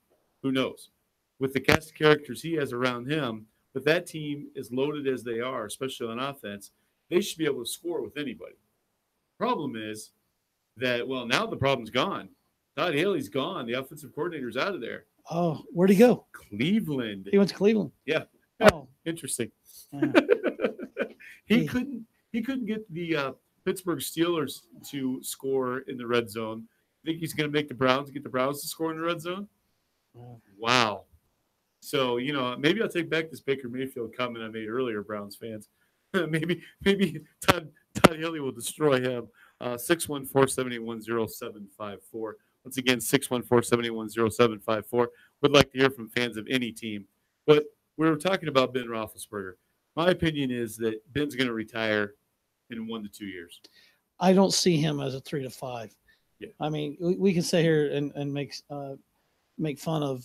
Who knows? With the cast of characters he has around him, but that team is loaded as they are, especially on offense, they should be able to score with anybody. Problem is that, now the problem's gone. Todd Haley's gone. The offensive coordinator's out of there. Oh, where'd he go? Cleveland. He went to Cleveland. Yeah. Oh, interesting. Yeah. He couldn't get the Pittsburgh Steelers to score in the red zone. Think he's going to make get the Browns to score in the red zone? Wow. So, maybe I'll take back this Baker Mayfield comment I made earlier, Browns fans. maybe Todd Haley will destroy him. 614-781-0754. Once again, 614-781-0754. Would like to hear from fans of any team. But we were talking about Ben Roethlisberger. My opinion is that Ben's going to retire in 1 to 2 years. I don't see him as a 3 to 5. Yeah. I mean, we can sit here and make fun of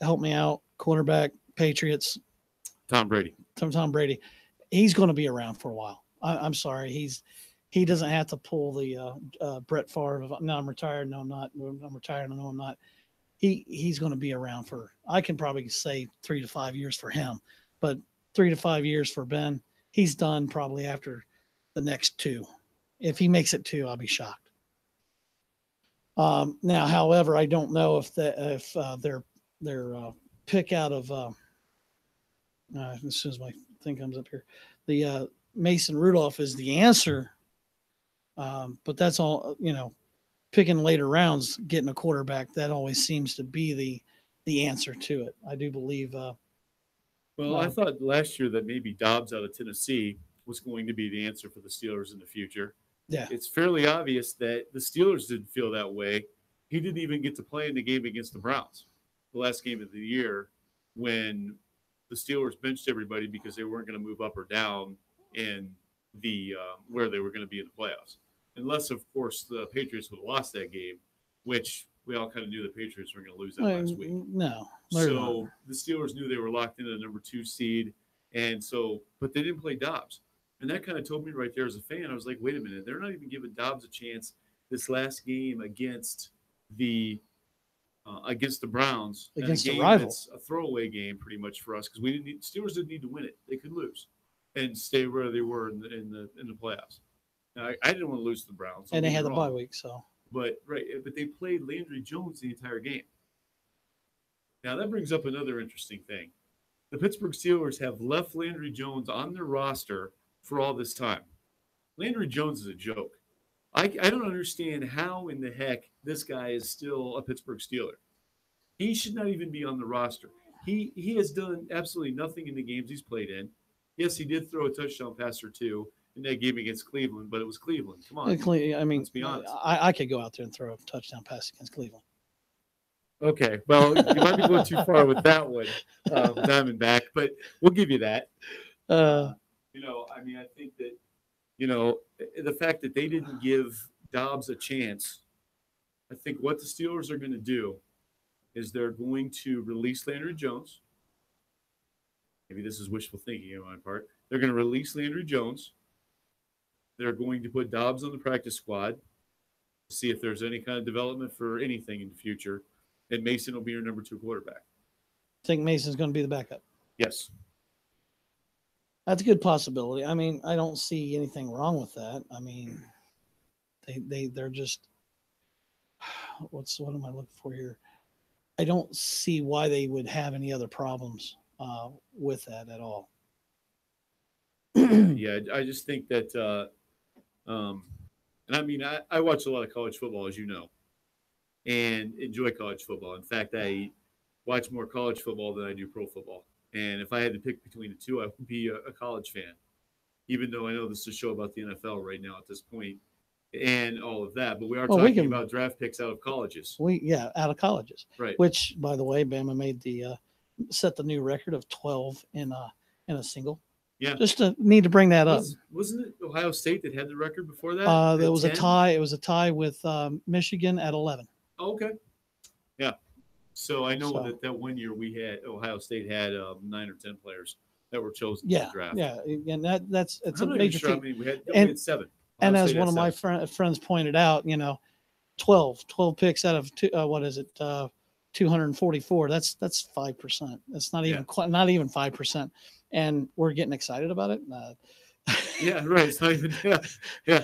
help me out, quarterback, Patriots. Tom Brady. Tom Brady. He's going to be around for a while. I'm sorry. He doesn't have to pull the Brett Favre of, no, I'm retired. No, I'm not. I'm retired. No, I'm not. He's going to be around for, I can probably say 3 to 5 years for him, but 3 to 5 years for Ben. He's done probably after the next 2. If he makes it 2, I'll be shocked. Now, however, I don't know if their pick out of as soon as my thing comes up here, the Mason Rudolph is the answer. But that's all, picking later rounds, getting a quarterback, that always seems to be the answer to it. I do believe. I thought last year that maybe Dobbs out of Tennessee was going to be the answer for the Steelers in the future. Yeah. It's fairly obvious that the Steelers didn't feel that way. He didn't even get to play in the game against the Browns, the last game of the year, when the Steelers benched everybody because they weren't going to move up or down in the where they were going to be in the playoffs. Unless, of course, the Patriots would have lost that game, which we all kind of knew the Patriots were going to lose that last week. No. So the Steelers knew they were locked into the number 2 seed, but they didn't play Dobbs. And that kind of told me right there as a fan, I was like, wait a minute, they're not even giving Dobbs a chance this last game against the Browns. Against a game the rival. that's a throwaway game pretty much for us because Steelers didn't need to win it. They could lose and stay where they were in the playoffs. Now, I didn't want to lose to the Browns. And they had the bye week, so. But they played Landry Jones the entire game. Now, that brings up another interesting thing. The Pittsburgh Steelers have left Landry Jones on their roster for all this time. Landry Jones is a joke. I don't understand how in the heck this guy is still a Pittsburgh Steeler. He should not even be on the roster. He has done absolutely nothing in the games he's played in. Yes, he did throw a touchdown pass or 2 in that game against Cleveland, but it was Cleveland. Come on. I mean, let's be honest. I could go out there and throw a touchdown pass against Cleveland. Okay, well, you might be going too far with that one, Diamondback, but we'll give you that. I think that, the fact that they didn't give Dobbs a chance, I think what the Steelers are going to do is they're going to release Landry Jones. Maybe this is wishful thinking on my part. They're going to release Landry Jones. They're going to put Dobbs on the practice squad to see if there's any kind of development for anything in the future. And Mason will be your number 2 quarterback. Think Mason's going to be the backup? Yes. That's a good possibility. I mean, I don't see anything wrong with that. I mean, they're just what am I looking for here? I don't see why they would have any other problems with that at all. Yeah, I just think that, and I mean, I watch a lot of college football, as you know, and enjoy college football. In fact, I watch more college football than I do pro football. And if I had to pick between the two, I would be a college fan, even though I know this is a show about the NFL right now at this point and all of that. But we are talking about draft picks out of colleges. Out of colleges. Right. Which, by the way, Bama made set the new record of 12 in a single. Yeah. Just need to bring that up. Wasn't it Ohio State that had the record before that? There was 10? a tie. It was a tie with Michigan at 11. Oh, okay. Yeah. So I know that 1 year Ohio State had 9 or 10 players that were chosen to the draft. Yeah, and it's a major sure. feat. I mean, we had 7. And as one of my friends pointed out, 12 picks out of 244. That's 5%. That's not even not even 5%. And we're getting excited about it. Yeah, right. It's not even yeah.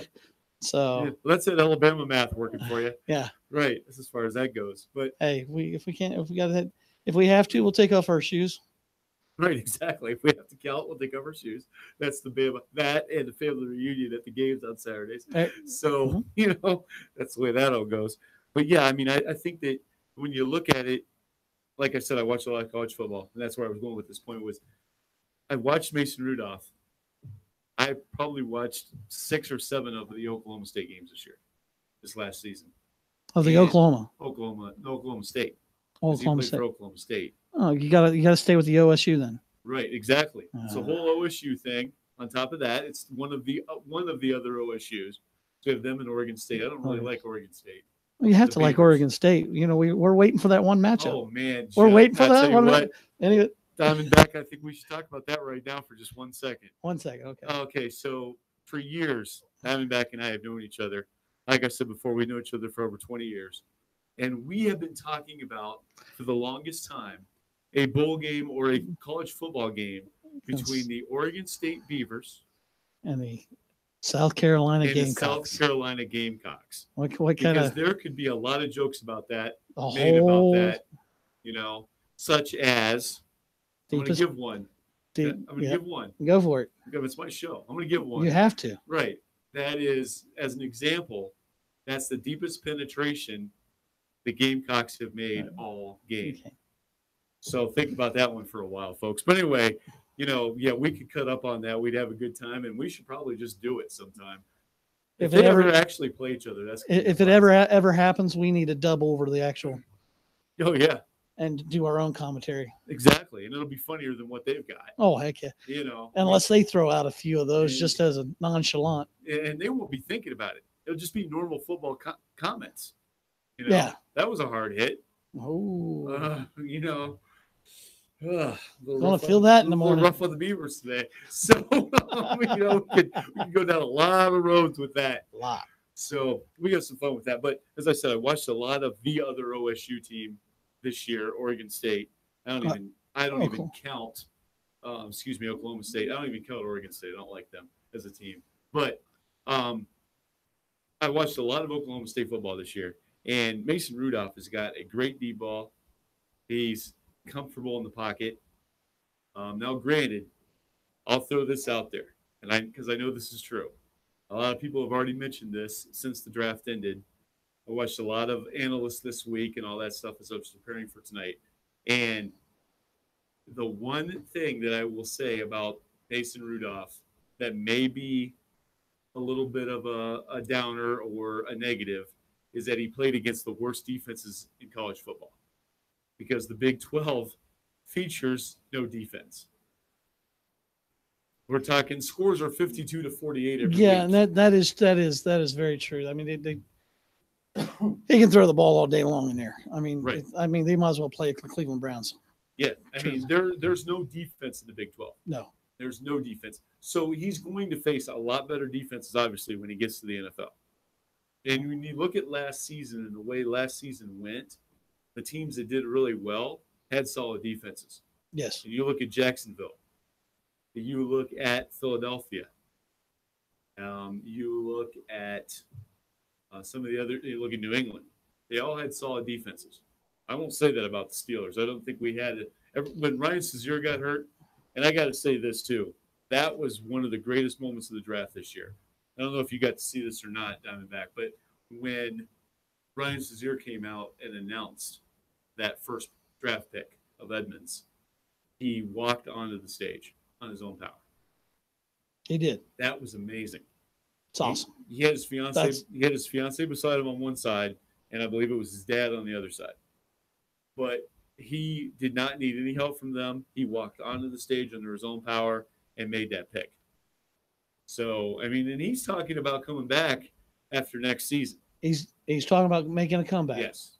So well, that's that Alabama math working for you. Yeah. Right. That's as far as that goes. But hey, if we have to, we'll take off our shoes. Right, exactly. If we have to count, we'll take off our shoes. That's the Bama, that and the family reunion at the games on Saturdays. So, that's the way that all goes. But yeah, I mean, I think that when you look at it, like I said, I watch a lot of college football, and that's where I was going with this point was I watched Mason Rudolph. I probably watched 6 or 7 of the Oklahoma State games this last season. Of the Oklahoma State. Oklahoma State. For Oklahoma State. Oh, you gotta stay with the OSU then. Right, exactly. It's a whole OSU thing. On top of that, it's one of the other OSUs. So we have them in Oregon State. I don't really like Oregon State. Well, you have to like Oregon State. We're waiting for that one matchup. Oh man, we're waiting for that one. Anyway, Diamondback, I think we should talk about that right now for just 1 second. 1 second, okay. Okay, so for years, Diamondback and I have known each other. Like I said before, we know each other for over 20 years. And we have been talking about, for the longest time, a bowl game or a college football game between the Oregon State Beavers and the South Carolina Gamecocks. South Carolina Gamecocks. What kind because of? There could be a lot of jokes about that, about that, such as I'm going to give one. I'm going to give one. Go for it. Because it's my show. I'm going to give one. You have to. Right. That is, as an example, that's the deepest penetration the Gamecocks have made all game. Okay. So think about that one for a while, folks. But anyway, we could cut up on that. We'd have a good time, and we should probably just do it sometime. If they ever actually play each other, that's if it ever happens, we need to dub over the actual. Oh yeah. And do our own commentary. Exactly, and it'll be funnier than what they've got. Oh heck yeah! Unless they throw out a few of those just as a nonchalant. And they won't be thinking about it. It'll just be normal football comments. Yeah. That was a hard hit. Oh. Want to feel that in the morning. Rough on the Beavers today. So, we can go down a lot of roads with that. A lot. So we got some fun with that. But as I said, I watched a lot of the other OSU team this year, Oregon State. I don't even count. Oklahoma State. I don't even count Oregon State. I don't like them as a team. But I watched a lot of Oklahoma State football this year. And Mason Rudolph has got a great deep ball. He's comfortable in the pocket. Now, granted, I'll throw this out there, and because I know this is true. A lot of people have already mentioned this since the draft ended. I watched a lot of analysts this week and all that stuff as I was preparing for tonight. And the one thing that I will say about Mason Rudolph that may be a little bit of a downer or a negative is that he played against the worst defenses in college football because the Big 12 features no defense. We're talking scores are 52-48 every week. And that is very true. I mean, they can throw the ball all day long in there. I mean, right. They might as well play the Cleveland Browns. Yeah, I mean, there's no defense in the Big 12. No. There's no defense. So he's going to face a lot better defenses, obviously, when he gets to the NFL. And when you look at last season and the way last season went, the teams that did really well had solid defenses. Yes. And you look at Jacksonville. You look at Philadelphia. You look at some of the other. You look at New England. They all had solid defenses. I won't say that about the Steelers. I don't think we had it. When Ryan Shazier got hurt, and I got to say this too, that was one of the greatest moments of the draft this year. I don't know if you got to see this or not, Diamondback, but when Ryan Shazier came out and announced that first draft pick of Edmonds, he walked onto the stage on his own power. He did. That was amazing. It's awesome. He had his fiance. He had his fiance beside him on one side, and I believe it was his dad on the other side. But he did not need any help from them. He walked onto the stage under his own power and made that pick. So, I mean, and he's talking about coming back after next season. He's talking about making a comeback. Yes.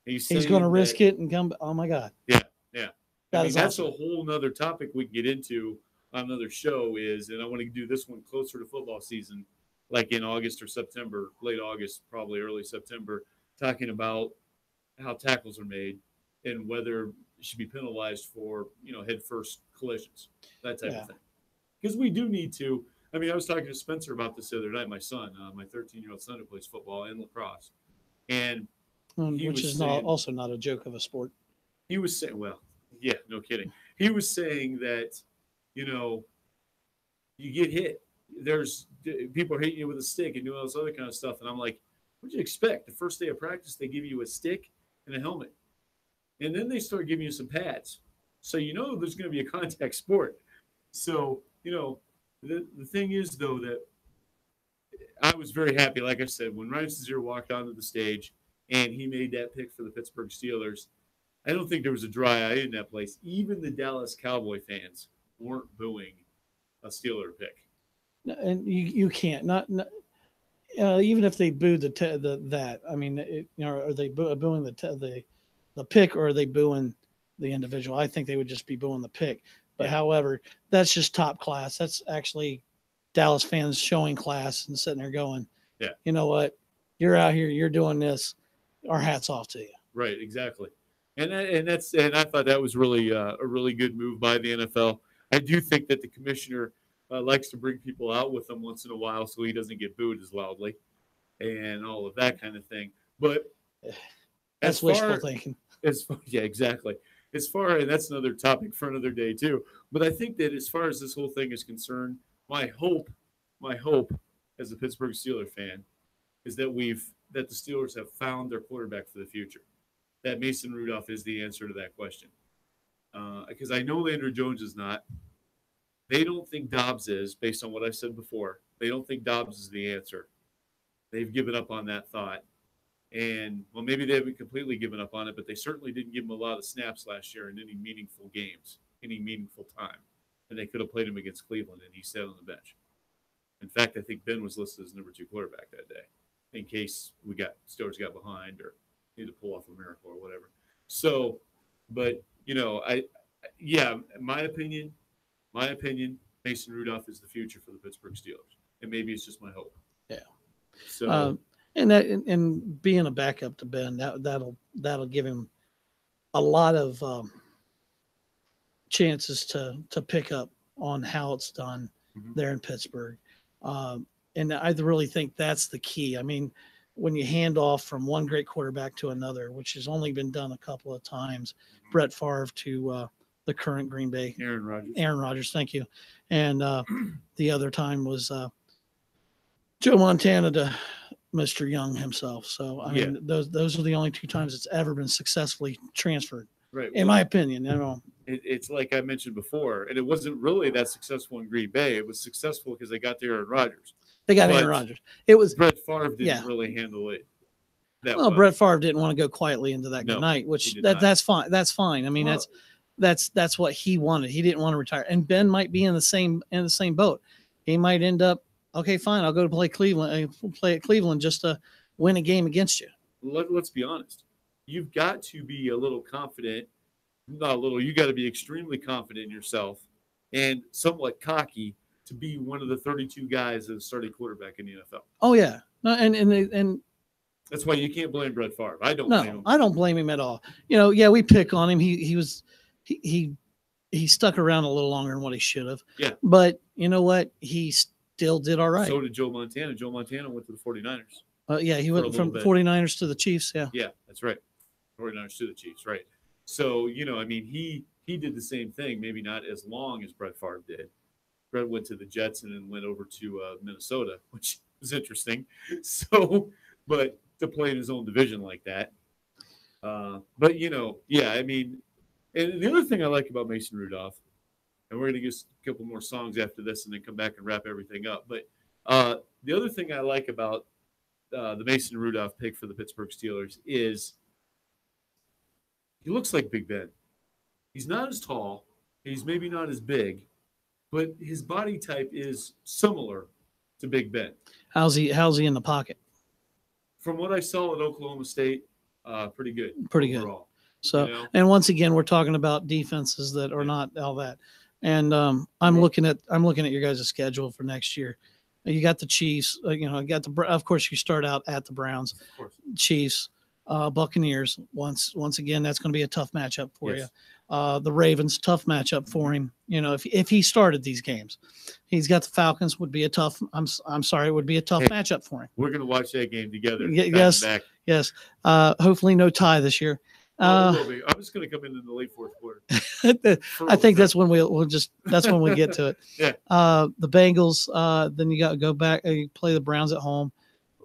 He's going to risk it and come. Oh, my God. Yeah. That's a whole nother topic we can get into on another show and I want to do this one closer to football season, like in August or September, late August, probably early September, talking about how tackles are made and whether it should be penalized for, head first collisions, that type of thing. Because we do need to. I mean, I was talking to Spencer about this the other night, my son, my 13-year-old son who plays football and lacrosse. And which is also not a joke of a sport. He was saying, well, yeah, no kidding. He was saying that, you get hit. There's people are hitting you with a stick and doing all this other kind of stuff. And I'm like, what'd you expect? The first day of practice, they give you a stick and a helmet. And then they start giving you some pads. So there's going to be a contact sport. So, the thing is, though, that I was very happy, like I said, when Ryan Shazier walked onto the stage and he made that pick for the Pittsburgh Steelers. I don't think there was a dry eye in that place. Even the Dallas Cowboy fans weren't booing a Steeler pick. And you can't even if they booed that. I mean, are they booing the pick or are they booing the individual? I think they would just be booing the pick. But however, that's just top class. That's actually Dallas fans showing class and sitting there going, you know what? You're out here, you're doing this. Our hats off to you. Right, exactly. And I thought that was really a really good move by the NFL. I do think that the commissioner likes to bring people out with him once in a while so he doesn't get booed as loudly and all of that kind of thing. But that's wishful thinking. Yeah, exactly. And that's another topic for another day too. But I think that as far as this whole thing is concerned, my hope as a Pittsburgh Steelers fan is that the Steelers have found their quarterback for the future. That Mason Rudolph is the answer to that question. Because I know Landry Jones is not. They don't think Dobbs is, based on what I said before. They don't think Dobbs is the answer. They've given up on that thought. And, well, maybe they haven't completely given up on it, but they certainly didn't give him a lot of snaps last year in any meaningful games, any meaningful time. And they could have played him against Cleveland, and he sat on the bench. In fact, I think Ben was listed as number 2 quarterback that day in case Steelers got behind or need to pull off a miracle or whatever. So, but, my opinion, Mason Rudolph is the future for the Pittsburgh Steelers. And maybe it's just my hope. Yeah. So, and being a backup to Ben, that'll give him a lot of chances to pick up on how it's done there in Pittsburgh. And I really think that's the key. I mean, when you hand off from one great quarterback to another, which has only been done a couple of times, Brett Favre to the current Green Bay. Aaron Rodgers, thank you. And the other time was Joe Montana to Mr. Young himself. So, I mean, those are the only 2 times it's ever been successfully transferred. Right. In my opinion, It's like I mentioned before, and it wasn't really that successful in Green Bay. It was successful because they got there Aaron Rodgers. Aaron Rodgers. It was Brett Favre didn't really handle it. Brett Favre didn't want to go quietly into that good night, which that's fine. That's fine. I mean, that's what he wanted. He didn't want to retire. And Ben might be in the same boat. He might end up, okay, fine, I'll go to play at Cleveland just to win a game against you. Let's be honest. You've got to be a little confident. Not a little. You got to be extremely confident in yourself and somewhat cocky to be one of the 32 guys that started quarterback in the NFL. Oh yeah, no, and That's why you can't blame Brett Favre. I don't blame No, him. I don't blame him at all. Yeah, we pick on him. He stuck around a little longer than what he should have. Yeah. But you know what? He still did all right. So did Joe Montana. Joe Montana went to the 49ers. Yeah, he for a went little from bit. 49ers to the Chiefs. Yeah. Yeah, that's right. 49ers to the Chiefs, right. So, I mean, he did the same thing, maybe not as long as Brett Favre did. Brett went to the Jets and then went over to Minnesota, which was interesting. So, but to play in his own division like that. But, yeah, I mean, and the other thing I like about Mason Rudolph, and we're going to get a couple more songs after this and then come back and wrap everything up. But the other thing I like about the Mason Rudolph pick for the Pittsburgh Steelers is he looks like Big Ben. He's not as tall. He's maybe not as big, but his body type is similar to Big Ben. How's he in the pocket? From what I saw at Oklahoma State, pretty good. Pretty overall. good. So, You know? and once again, we're talking about defenses that are not all that. And I'm looking at your guys' schedule for next year. You got the Chiefs. Of course, you start out at the Browns, Of course. Chiefs, Buccaneers. Once again, that's going to be a tough matchup for Yes. you. The Ravens, tough matchup for him. If he started these games, he's got the Falcons. Would be a tough. I'm sorry, it would be a tough matchup for him. We're going to watch that game together. Yes, back. yes. Hopefully, no tie this year. Well, it will be. I was going to come in the late fourth quarter. I think that's when that's when we get to it. Yeah. The Bengals. Then you got to go back. You play the Browns at home.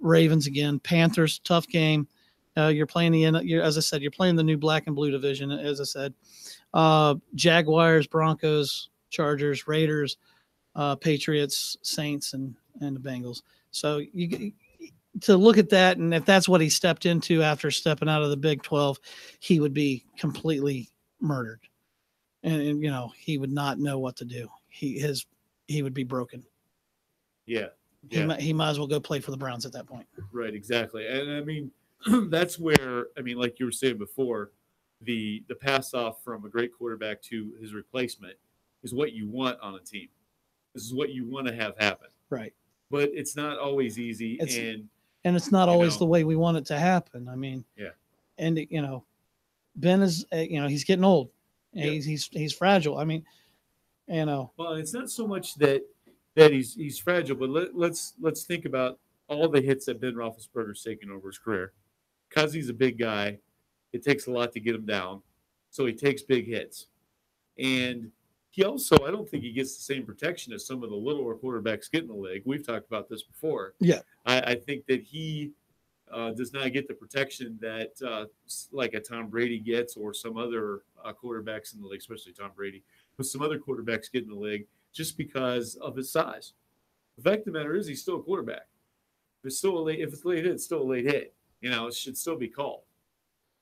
Ravens again. Panthers, tough game. You're playing as I said, you're playing the new black and blue division. As I said, Jaguars, Broncos, Chargers, Raiders, Patriots, Saints, and the Bengals. So to look at that, and if that's what he stepped into after stepping out of the Big 12, he would be completely murdered, and he would not know what to do. He would be broken. Yeah. He might as well go play for the Browns at that point. Right, exactly. And I mean, that's where, like you were saying before, the pass off from a great quarterback to his replacement is what you want on a team. This is what you want to have happen. Right. But it's not always easy. And it's not always the way we want it to happen. I mean, yeah. And Ben is, he's getting old. Yeah. He's fragile. I mean, Well, it's not so much that he's fragile, but let's think about all the hits that Ben Roethlisberger's taken over his career. Because he's a big guy, it takes a lot to get him down. So he takes big hits. And he also, I don't think he gets the same protection as some of the littler quarterbacks get in the league. We've talked about this before. Yeah. I think that he does not get the protection that like a Tom Brady gets or some other quarterbacks in the league, especially Tom Brady, but some other quarterbacks get in the league just because of his size. The fact of the matter is he's still a quarterback. If it's late hit, it's still a late hit. It should still be called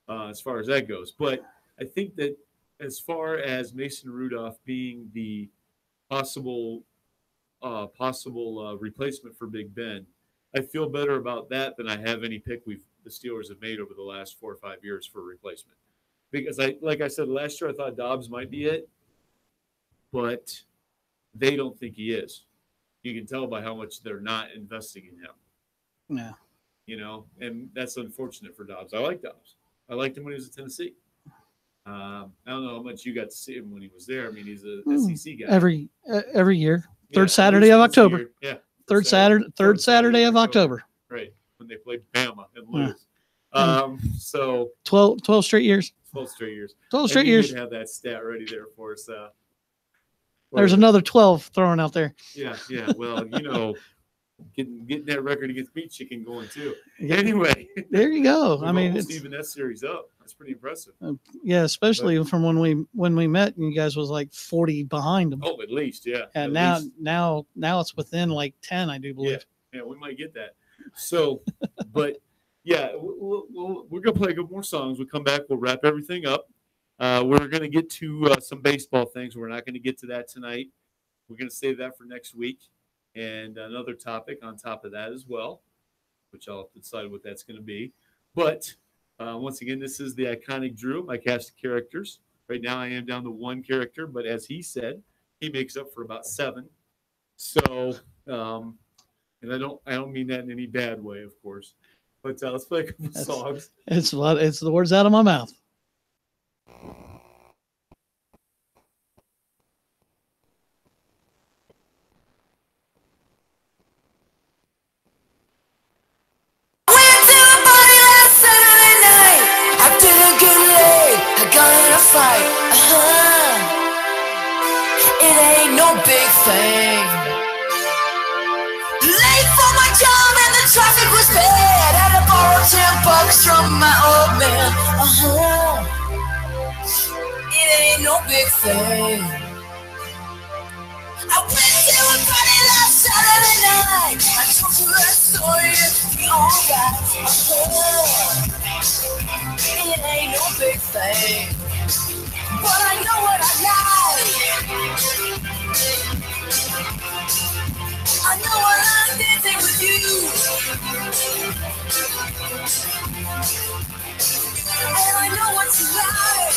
as far as that goes. But I think that as far as Mason Rudolph being the possible replacement for Big Ben, I feel better about that than I have any pick the Steelers have made over the last 4 or 5 years for a replacement. Because like I said, last year I thought Dobbs might be it, but they don't think he is. You can tell by how much they're not investing in him. Yeah. And that's unfortunate for Dobbs. I like Dobbs. I liked him when he was at Tennessee. I don't know how much you got to see him when he was there. I mean, he's a SEC guy. Every year, third Saturday of October. Yeah. Third Saturday of October. Right. When they played Bama and lose. So 12 straight years. 12 straight years. 12 straight years. You have that stat ready there for us. There's another 12 thrown out there. Yeah. Well, getting that record against Beat Chicken going too. Anyway, there you go. I mean, it's even that series up. That's pretty impressive. Yeah, especially from when we met, and you guys was like 40 behind them. Oh, at least, yeah. And now it's within like 10, I do believe. Yeah, we might get that. So, but yeah, we're gonna play a couple more songs. We'll come back. We'll wrap everything up. We're gonna get to some baseball things. We're not gonna get to that tonight. We're gonna save that for next week. And another topic on top of that as well, which I'll have to decide what that's going to be. But once again, this is the Iconic Drew, my cast of characters. Right now I am down to 1 character, but as he said, he makes up for about 7. So, and I don't mean that in any bad way, of course. But let's play a couple songs. It's the words out of my mouth. It ain't no big thing. Late for my job and the traffic was bad. Had to borrow $10 from my old man. It ain't no big thing. I went to a party last Saturday night. I told you that story, it's the alright. It ain't no big thing. But I know what I like. I know what I'm dancing with you. And I know what you like.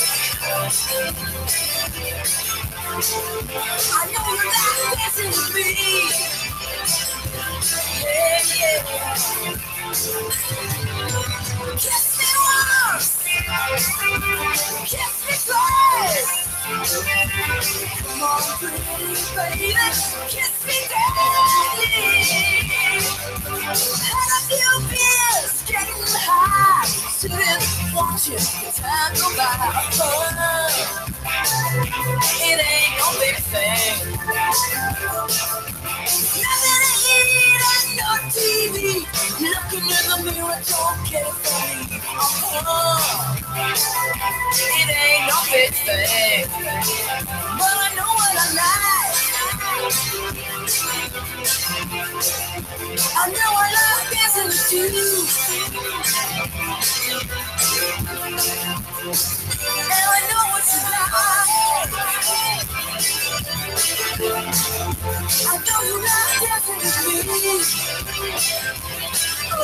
I know you're not dancing with me. Yeah. Kiss me once. Kiss me twice. Come on, pretty baby, kiss me daddy. Had a few beers, getting high, sitting, watching the time go by. It ain't no big thing. Nothing to eat and no TV. Looking in the mirror, don't care for me. It ain't no big thing. But I know what I like. I know I love dancing with you. And I know what you like. I know you love dancing with me. Oh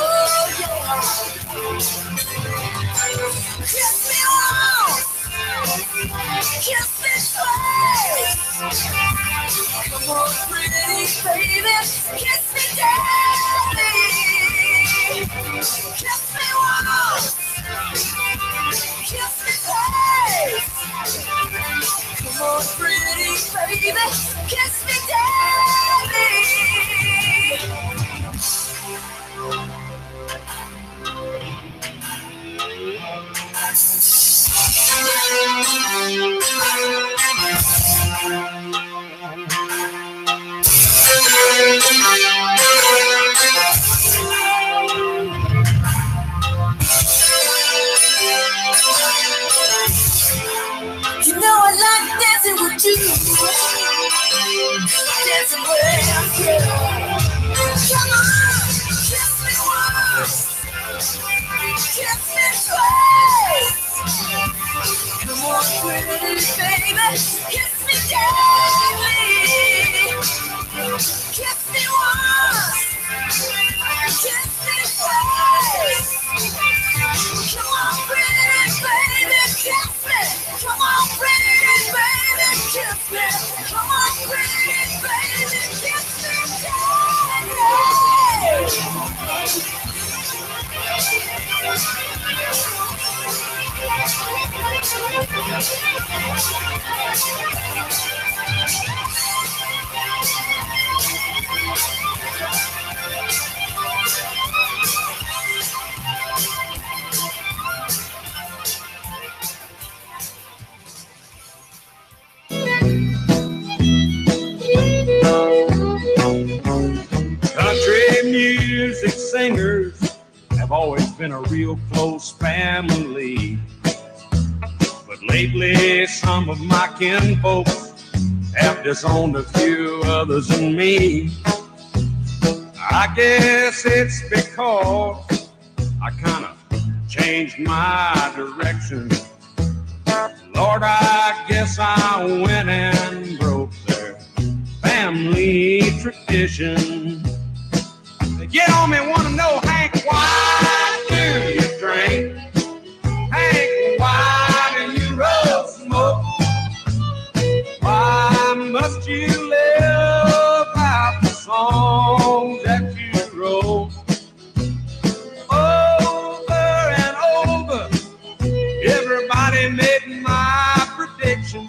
yeah. Kiss me once. Kiss me twice. Come on, pretty baby, kiss me daddy. Kiss me once. Kiss me twice. Come on, pretty baby, kiss me daddy. You know I like dancing with you. Dancing with you. Come on, kiss me once. Kiss me twice. Come on, pretty baby, kiss me gently. Kiss me once. Kiss me twice. Come on, pretty baby, kiss me. Come on, pretty baby, kiss me. Come on, pretty baby, kiss me Country music singers have always been a real close family. But lately, some of my kinfolks have disowned a few others than me. I guess it's because I kind of changed my direction. Lord, I guess I went and broke their family tradition. They get on me, want to know, Hank, why do you drink? Hank, why do you roll smoke? Why must you live out the songs that you wrote? Oh, already made my prediction.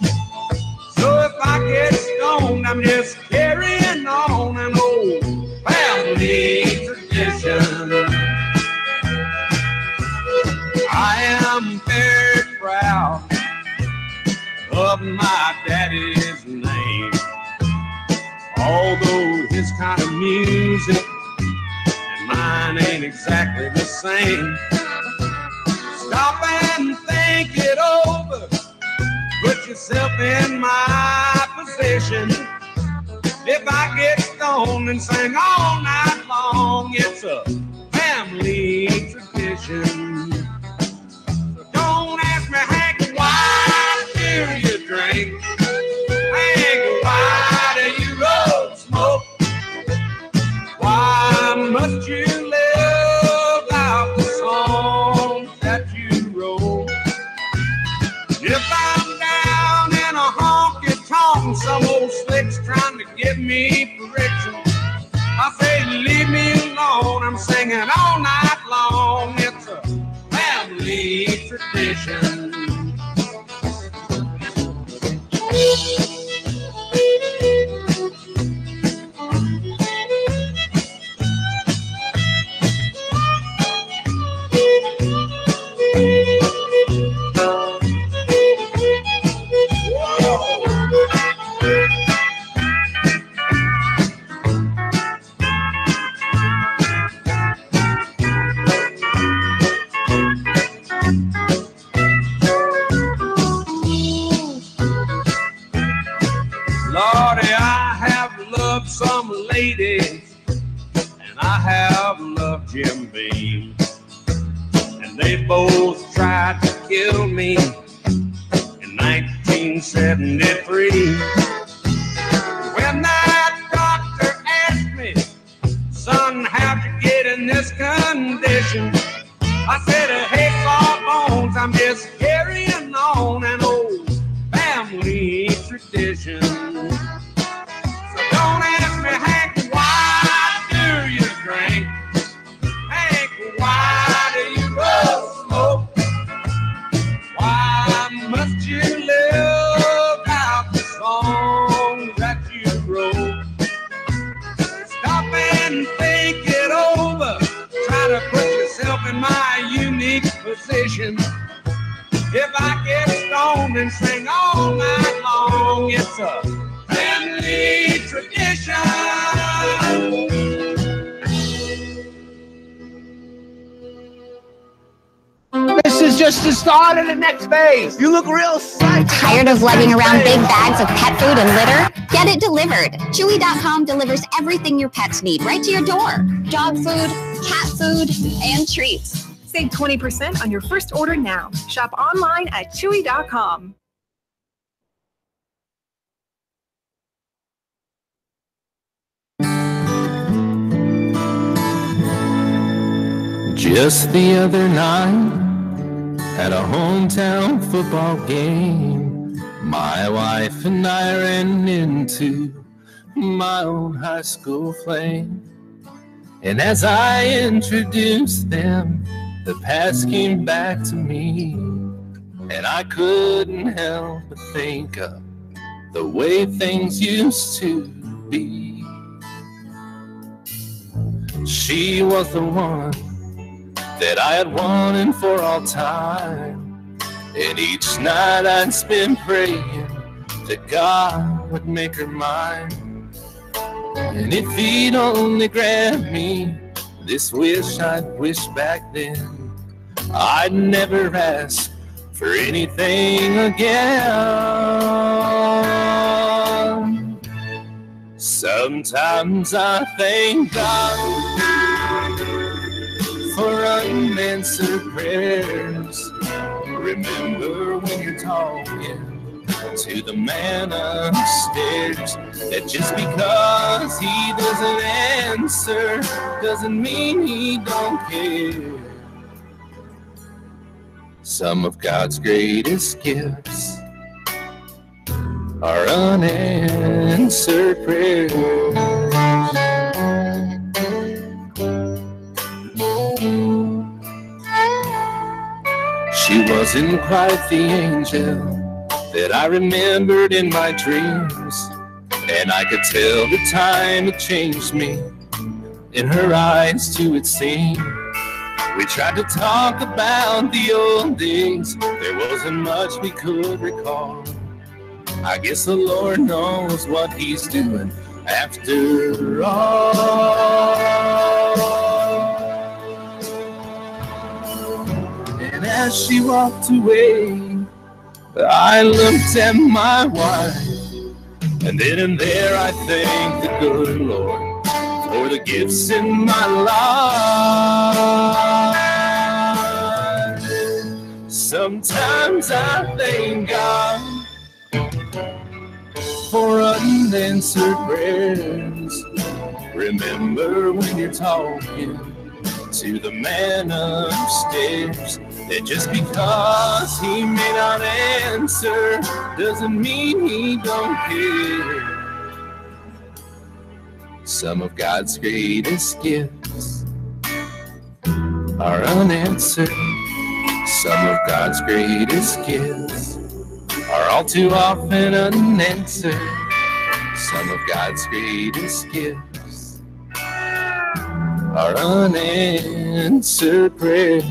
So if I get stoned, I'm just carrying on an old family tradition. I am very proud of my daddy's name. Although his kind of music and mine ain't exactly the same. Stop and think it over. Put yourself in my position. If I get stoned and sing all night long, it's a family tradition. So don't ask me, Hank, why do you drink? Hank, why do you roll smoke? Why must you live out the songs that you wrote? If I'm down in a honky-tonk, some old slick's trying to give me friction, I say, leave me alone, I'm singing all night long. It's a family tradition. Lordy, I have loved some ladies, and I have loved Jim Beam, and they both tried to kill me in 1973. When that doctor asked me, son, how'd you get in this condition? I said, hey, saw bones, I'm just carrying on an old family tradition. So don't ask me, Hank, why do you drink? Hank, why do you roll smoke? Why must you live out the songs that you wrote? Stop and think it over. Try to put yourself in my unique position. If I get stoned and sing all night long, it's a family tradition. This is just the start of the next phase. You look real psyched. Tired of lugging around big bags of pet food and litter? Get it delivered. Chewy.com delivers everything your pets need right to your door. Dog food, cat food, and treats. Save 20% on your first order now. Shop online at Chewy.com. Just the other night, at a hometown football game, my wife and I ran into my old high school flame. And as I introduced them, the past came back to me, and I couldn't help but think of the way things used to be. She was the one that I had wanted for all time, and each night I'd spend praying that God would make her mine. And if he'd only grant me this wish I'd wish back then, I'd never ask for anything again. Sometimes I thank God for unanswered prayers. Remember when you're talking to the man upstairs, that just because he doesn't answer doesn't mean he don't care. Some of God's greatest gifts are unanswered prayers. She was wasn't quite the angel that I remembered in my dreams, and I could tell the time had changed me in her eyes too, it seemed. We tried to talk about the old days, there wasn't much we could recall. I guess the Lord knows what he's doing after all. And as she walked away, I looked at my wife, and then and there I thanked the good Lord for the gifts in my life. Sometimes I thank God for unanswered prayers. Remember when you're talking to the man upstairs, that just because he may not answer doesn't mean he don't care. Some of God's greatest gifts are unanswered. Some of God's greatest gifts are all too often unanswered. Some of God's greatest gifts are unanswered prayers.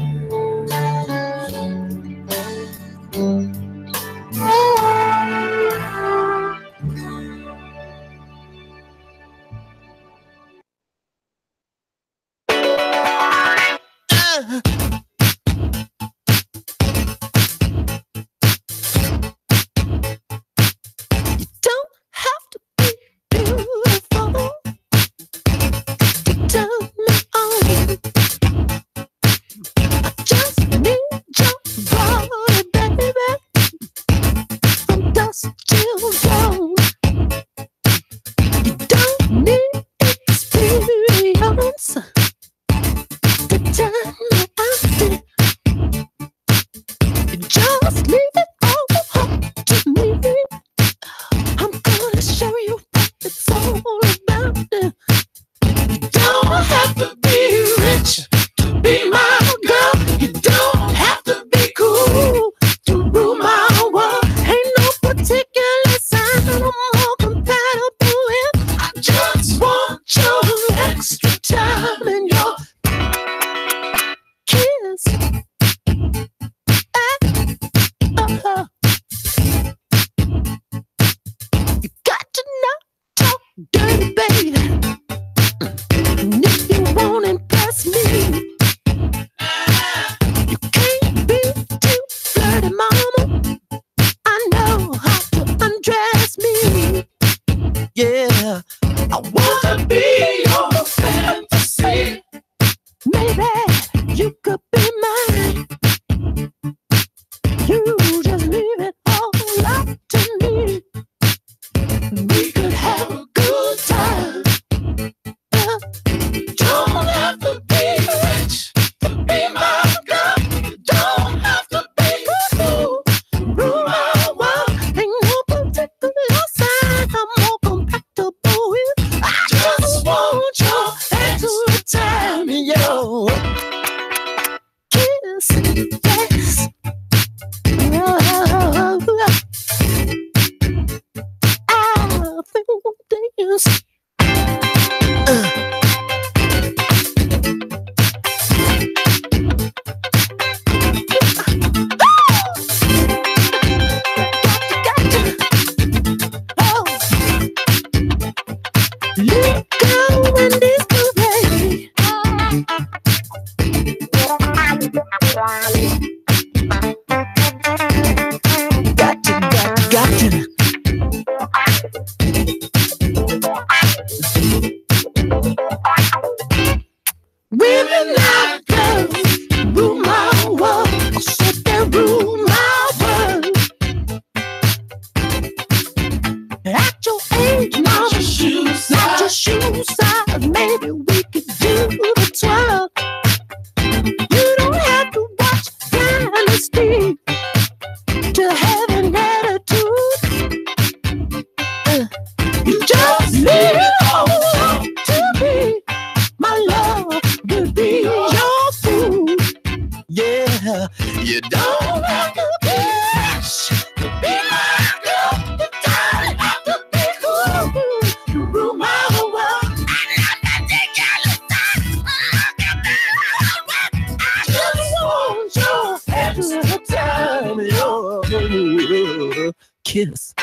Kiss.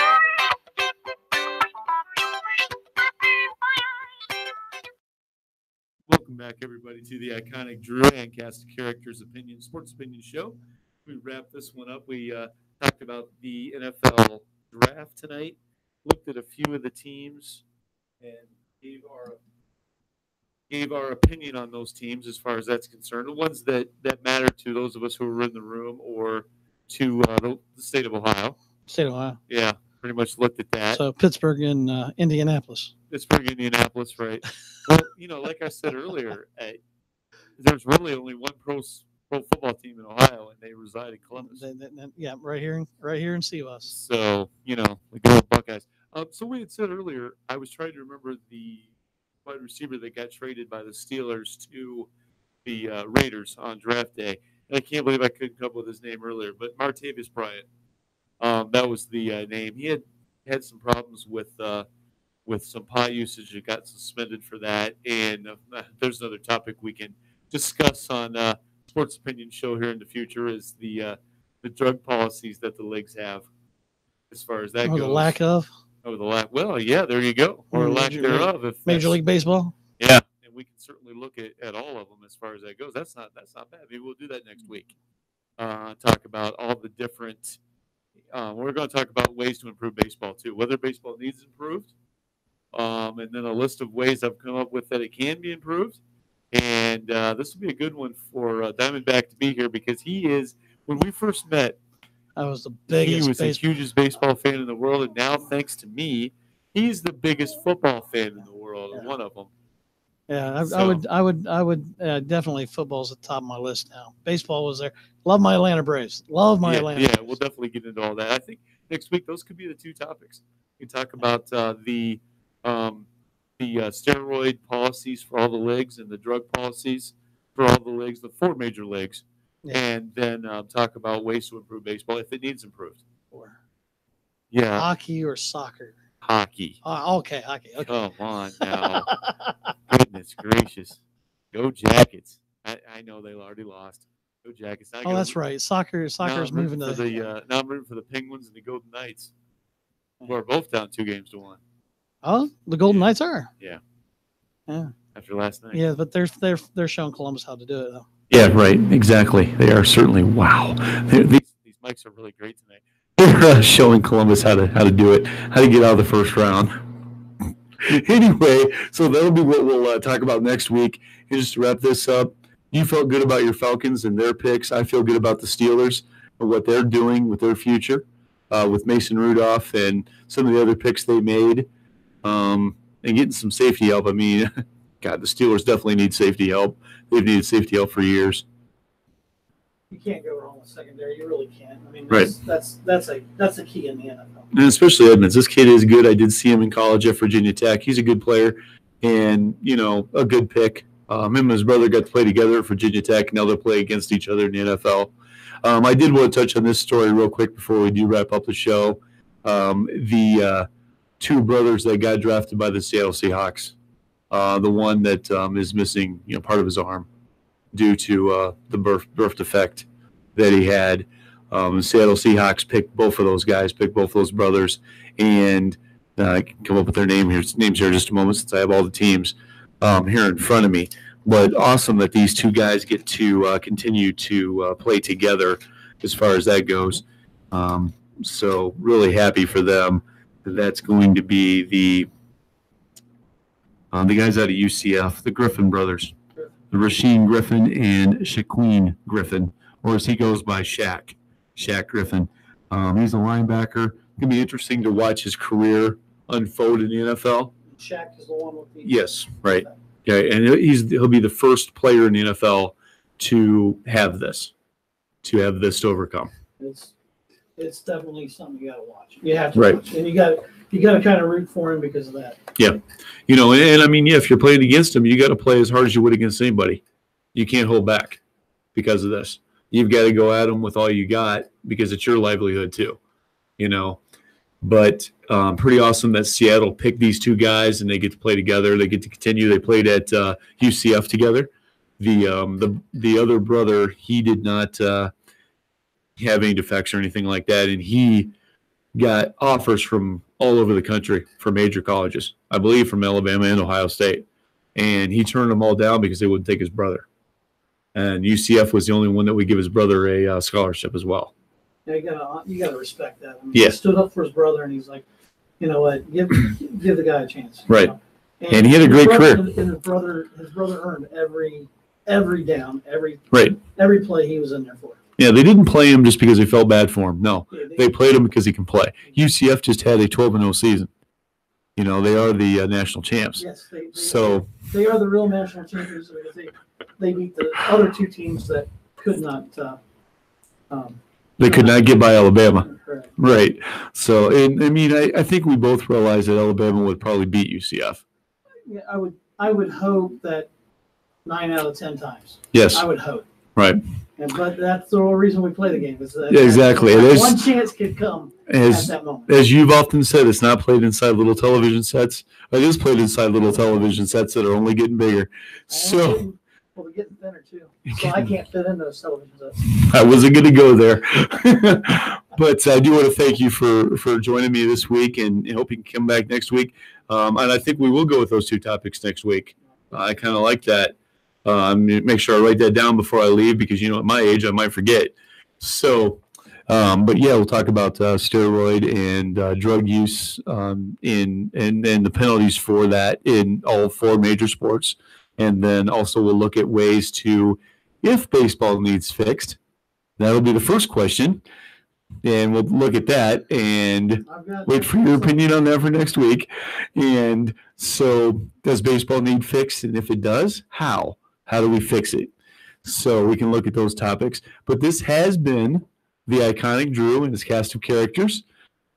Welcome back, everybody, to the iconic Drew and Cast of Characters Opinion Sports Opinion Show. We wrapped this one up. We talked about the NFL draft tonight, looked at a few of the teams, and gave our opinion on those teams as far as that's concerned. The ones that matter to those of us who were in the room or to the state of Ohio. State of Ohio. Yeah, pretty much looked at that. So Pittsburgh and Indianapolis. Pittsburgh, Indianapolis, right? Well, like I said earlier, there's really only one pro football team in Ohio, and they reside in Columbus. Yeah, right here in CWAS. So the good Buckeyes. So we had said earlier, I was trying to remember the wide receiver that got traded by the Steelers to the Raiders on draft day, and I can't believe I couldn't come up with his name earlier. But Martavis Bryant, that was the name. He had some problems with some pot usage. It got suspended for that. And there's another topic we can discuss on Sports Opinion Show here in the future is the drug policies that the leagues have as far as that goes. The lack of? Oh, the lack. Well, yeah, there you go. Or lack thereof. If Major League Baseball? Yeah. And we can certainly look at all of them as far as that goes. That's not bad. Maybe we'll do that next week. Talk about all the different we're going to talk about ways to improve baseball too, whether baseball needs improved. And then a list of ways I've come up with that it can be improved. And this will be a good one for Diamondback to be here because he is, when we first met, I was the biggest. He was the hugest baseball fan in the world, and now, thanks to me, he's the biggest football fan in the world, and one of them. Yeah, I would definitely. Football's at the top of my list now. Baseball was there. Love my Atlanta Braves. Love my Atlanta. Yeah, we'll definitely get into all that. I think next week those could be the two topics. We can talk about the steroid policies for all the leagues and the drug policies for all the leagues, the 4 major leagues, and then talk about ways to improve baseball if it needs improved. Hockey or soccer. Hockey. Okay, hockey. Okay. Come on now. Goodness gracious. Go Jackets. I know they already lost. Go Jackets. That's right. Soccer is moving to the now I'm rooting for the Penguins and the Golden Knights. We're both down 2-1. Oh, the Golden Knights are. Yeah. Yeah. After last night. Yeah, but they're showing Columbus how to do it though. Yeah, right. Exactly. They are certainly wow. These mics are really great tonight. They're showing Columbus how to do it, how to get out of the first round. Anyway, so that'll be what we'll talk about next week. And just to wrap this up, you felt good about your Falcons and their picks. I feel good about the Steelers and what they're doing with their future, with Mason Rudolph and some of the other picks they made, and getting some safety help. I mean, God, the Steelers definitely need safety help. They've needed safety help for years. You can't go wrong with secondary. You really can't. I mean, Right. that's a key in the NFL. And especially Edmonds. This kid is good. I did see him in college at Virginia Tech. He's a good player and, a good pick. Him and his brother got to play together at Virginia Tech. Now they'll play against each other in the NFL. I did want to touch on this story real quick before we do wrap up the show. The 2 brothers that got drafted by the Seattle Seahawks. The one that is missing, part of his arm due to the birth defect that he had. The Seattle Seahawks picked both of those guys, picked both of those brothers, and I can come up with their names here in just a moment since I have all the teams here in front of me. But awesome that these 2 guys get to continue to play together as far as that goes. So really happy for them. That's going to be the guys out of UCF, the Griffin brothers, the Rasheem Griffin and Shaquem Griffin, or as he goes by Shaq Griffin. He's a linebacker. It's going to be interesting to watch his career unfold in the NFL. Shaq is the one with the. Yes, right. Yeah, and he'll be the first player in the NFL to have this to overcome. It's definitely something you got to watch. You have to Right. watch, and you got to kind of root for him because of that. Yeah. And I mean, if you're playing against him, you got to play as hard as you would against anybody. You can't hold back because of this. You've got to go at them with all you got because it's your livelihood too, But pretty awesome that Seattle picked these 2 guys and they get to play together. They get to continue. They played at UCF together. The other brother, he did not have any defects or anything like that. And he got offers from all over the country for major colleges, I believe from Alabama and Ohio State. And he turned them all down because they wouldn't take his brother. And UCF was the only one that would give his brother a scholarship as well. Yeah, you gotta respect that. I mean, Yeah. He stood up for his brother, and he's like, you know what, give the guy a chance. Right. You know? And he had a great career. And his brother earned every down, every play he was in there for. Yeah, they didn't play him just because they felt bad for him. No, they played him because he can play. UCF just had a 12-0 season. You know, they are the national champs. Yes, they are the real national champions. They beat the other two teams that could not. They could not get by Alabama. Right. So, and I mean, I think we both realize that Alabama would probably beat UCF. Yeah, I would hope that 9 out of 10 times. Yes. I would hope. Right. But that's the whole reason we play the game. Is that exactly. One chance could come at that moment. As you've often said, it's not played inside little television sets. It is played inside little television sets that are only getting bigger. So. Well, we're getting thinner too. So I can't fit in those television sets. I wasn't going to go there. But I do want to thank you for joining me this week, and hope you can come back next week. And I think we will go with those two topics next week. I kind of like that. Make sure I write that down before I leave because, at my age, I might forget. So, but yeah, we'll talk about steroid and drug use and the penalties for that in all 4 major sports. And then also we'll look at ways to, if baseball needs fixed, that'll be the first question. And we'll look at that and wait for your opinion on that for next week. And so does baseball need fixed? And if it does, how? How do we fix it? So we can look at those topics. But this has been the Iconic Drew and his cast of characters.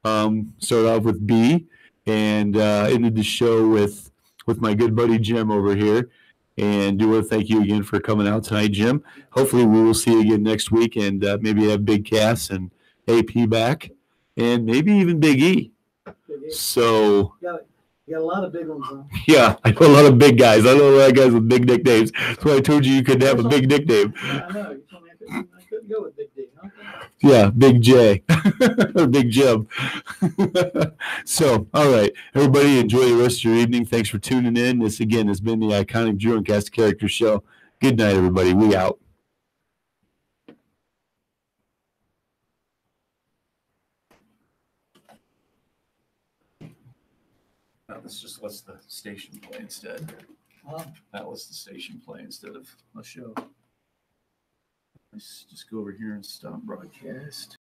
Started off with B and ended the show with my good buddy Jim over here. And do want to thank you again for coming out tonight, Jim. Hopefully we will see you again next week and maybe have Big Cass and AP back and maybe even Big E. So You got a lot of big ones, huh? yeah, I know a lot of big guys. I know a lot of guys with big nicknames. That's why I told you could have a big nickname. Yeah, I know. You told me I couldn't go with Big D. Huh? Yeah, Big J or Big Jim. So, all right, everybody, enjoy the rest of your evening. Thanks for tuning in. This again has been the Iconic Drew and Cast of Characters show. Good night, everybody. We out. Let's just let the station play instead. That was the station play instead of a show. Let's just go over here and stop broadcast.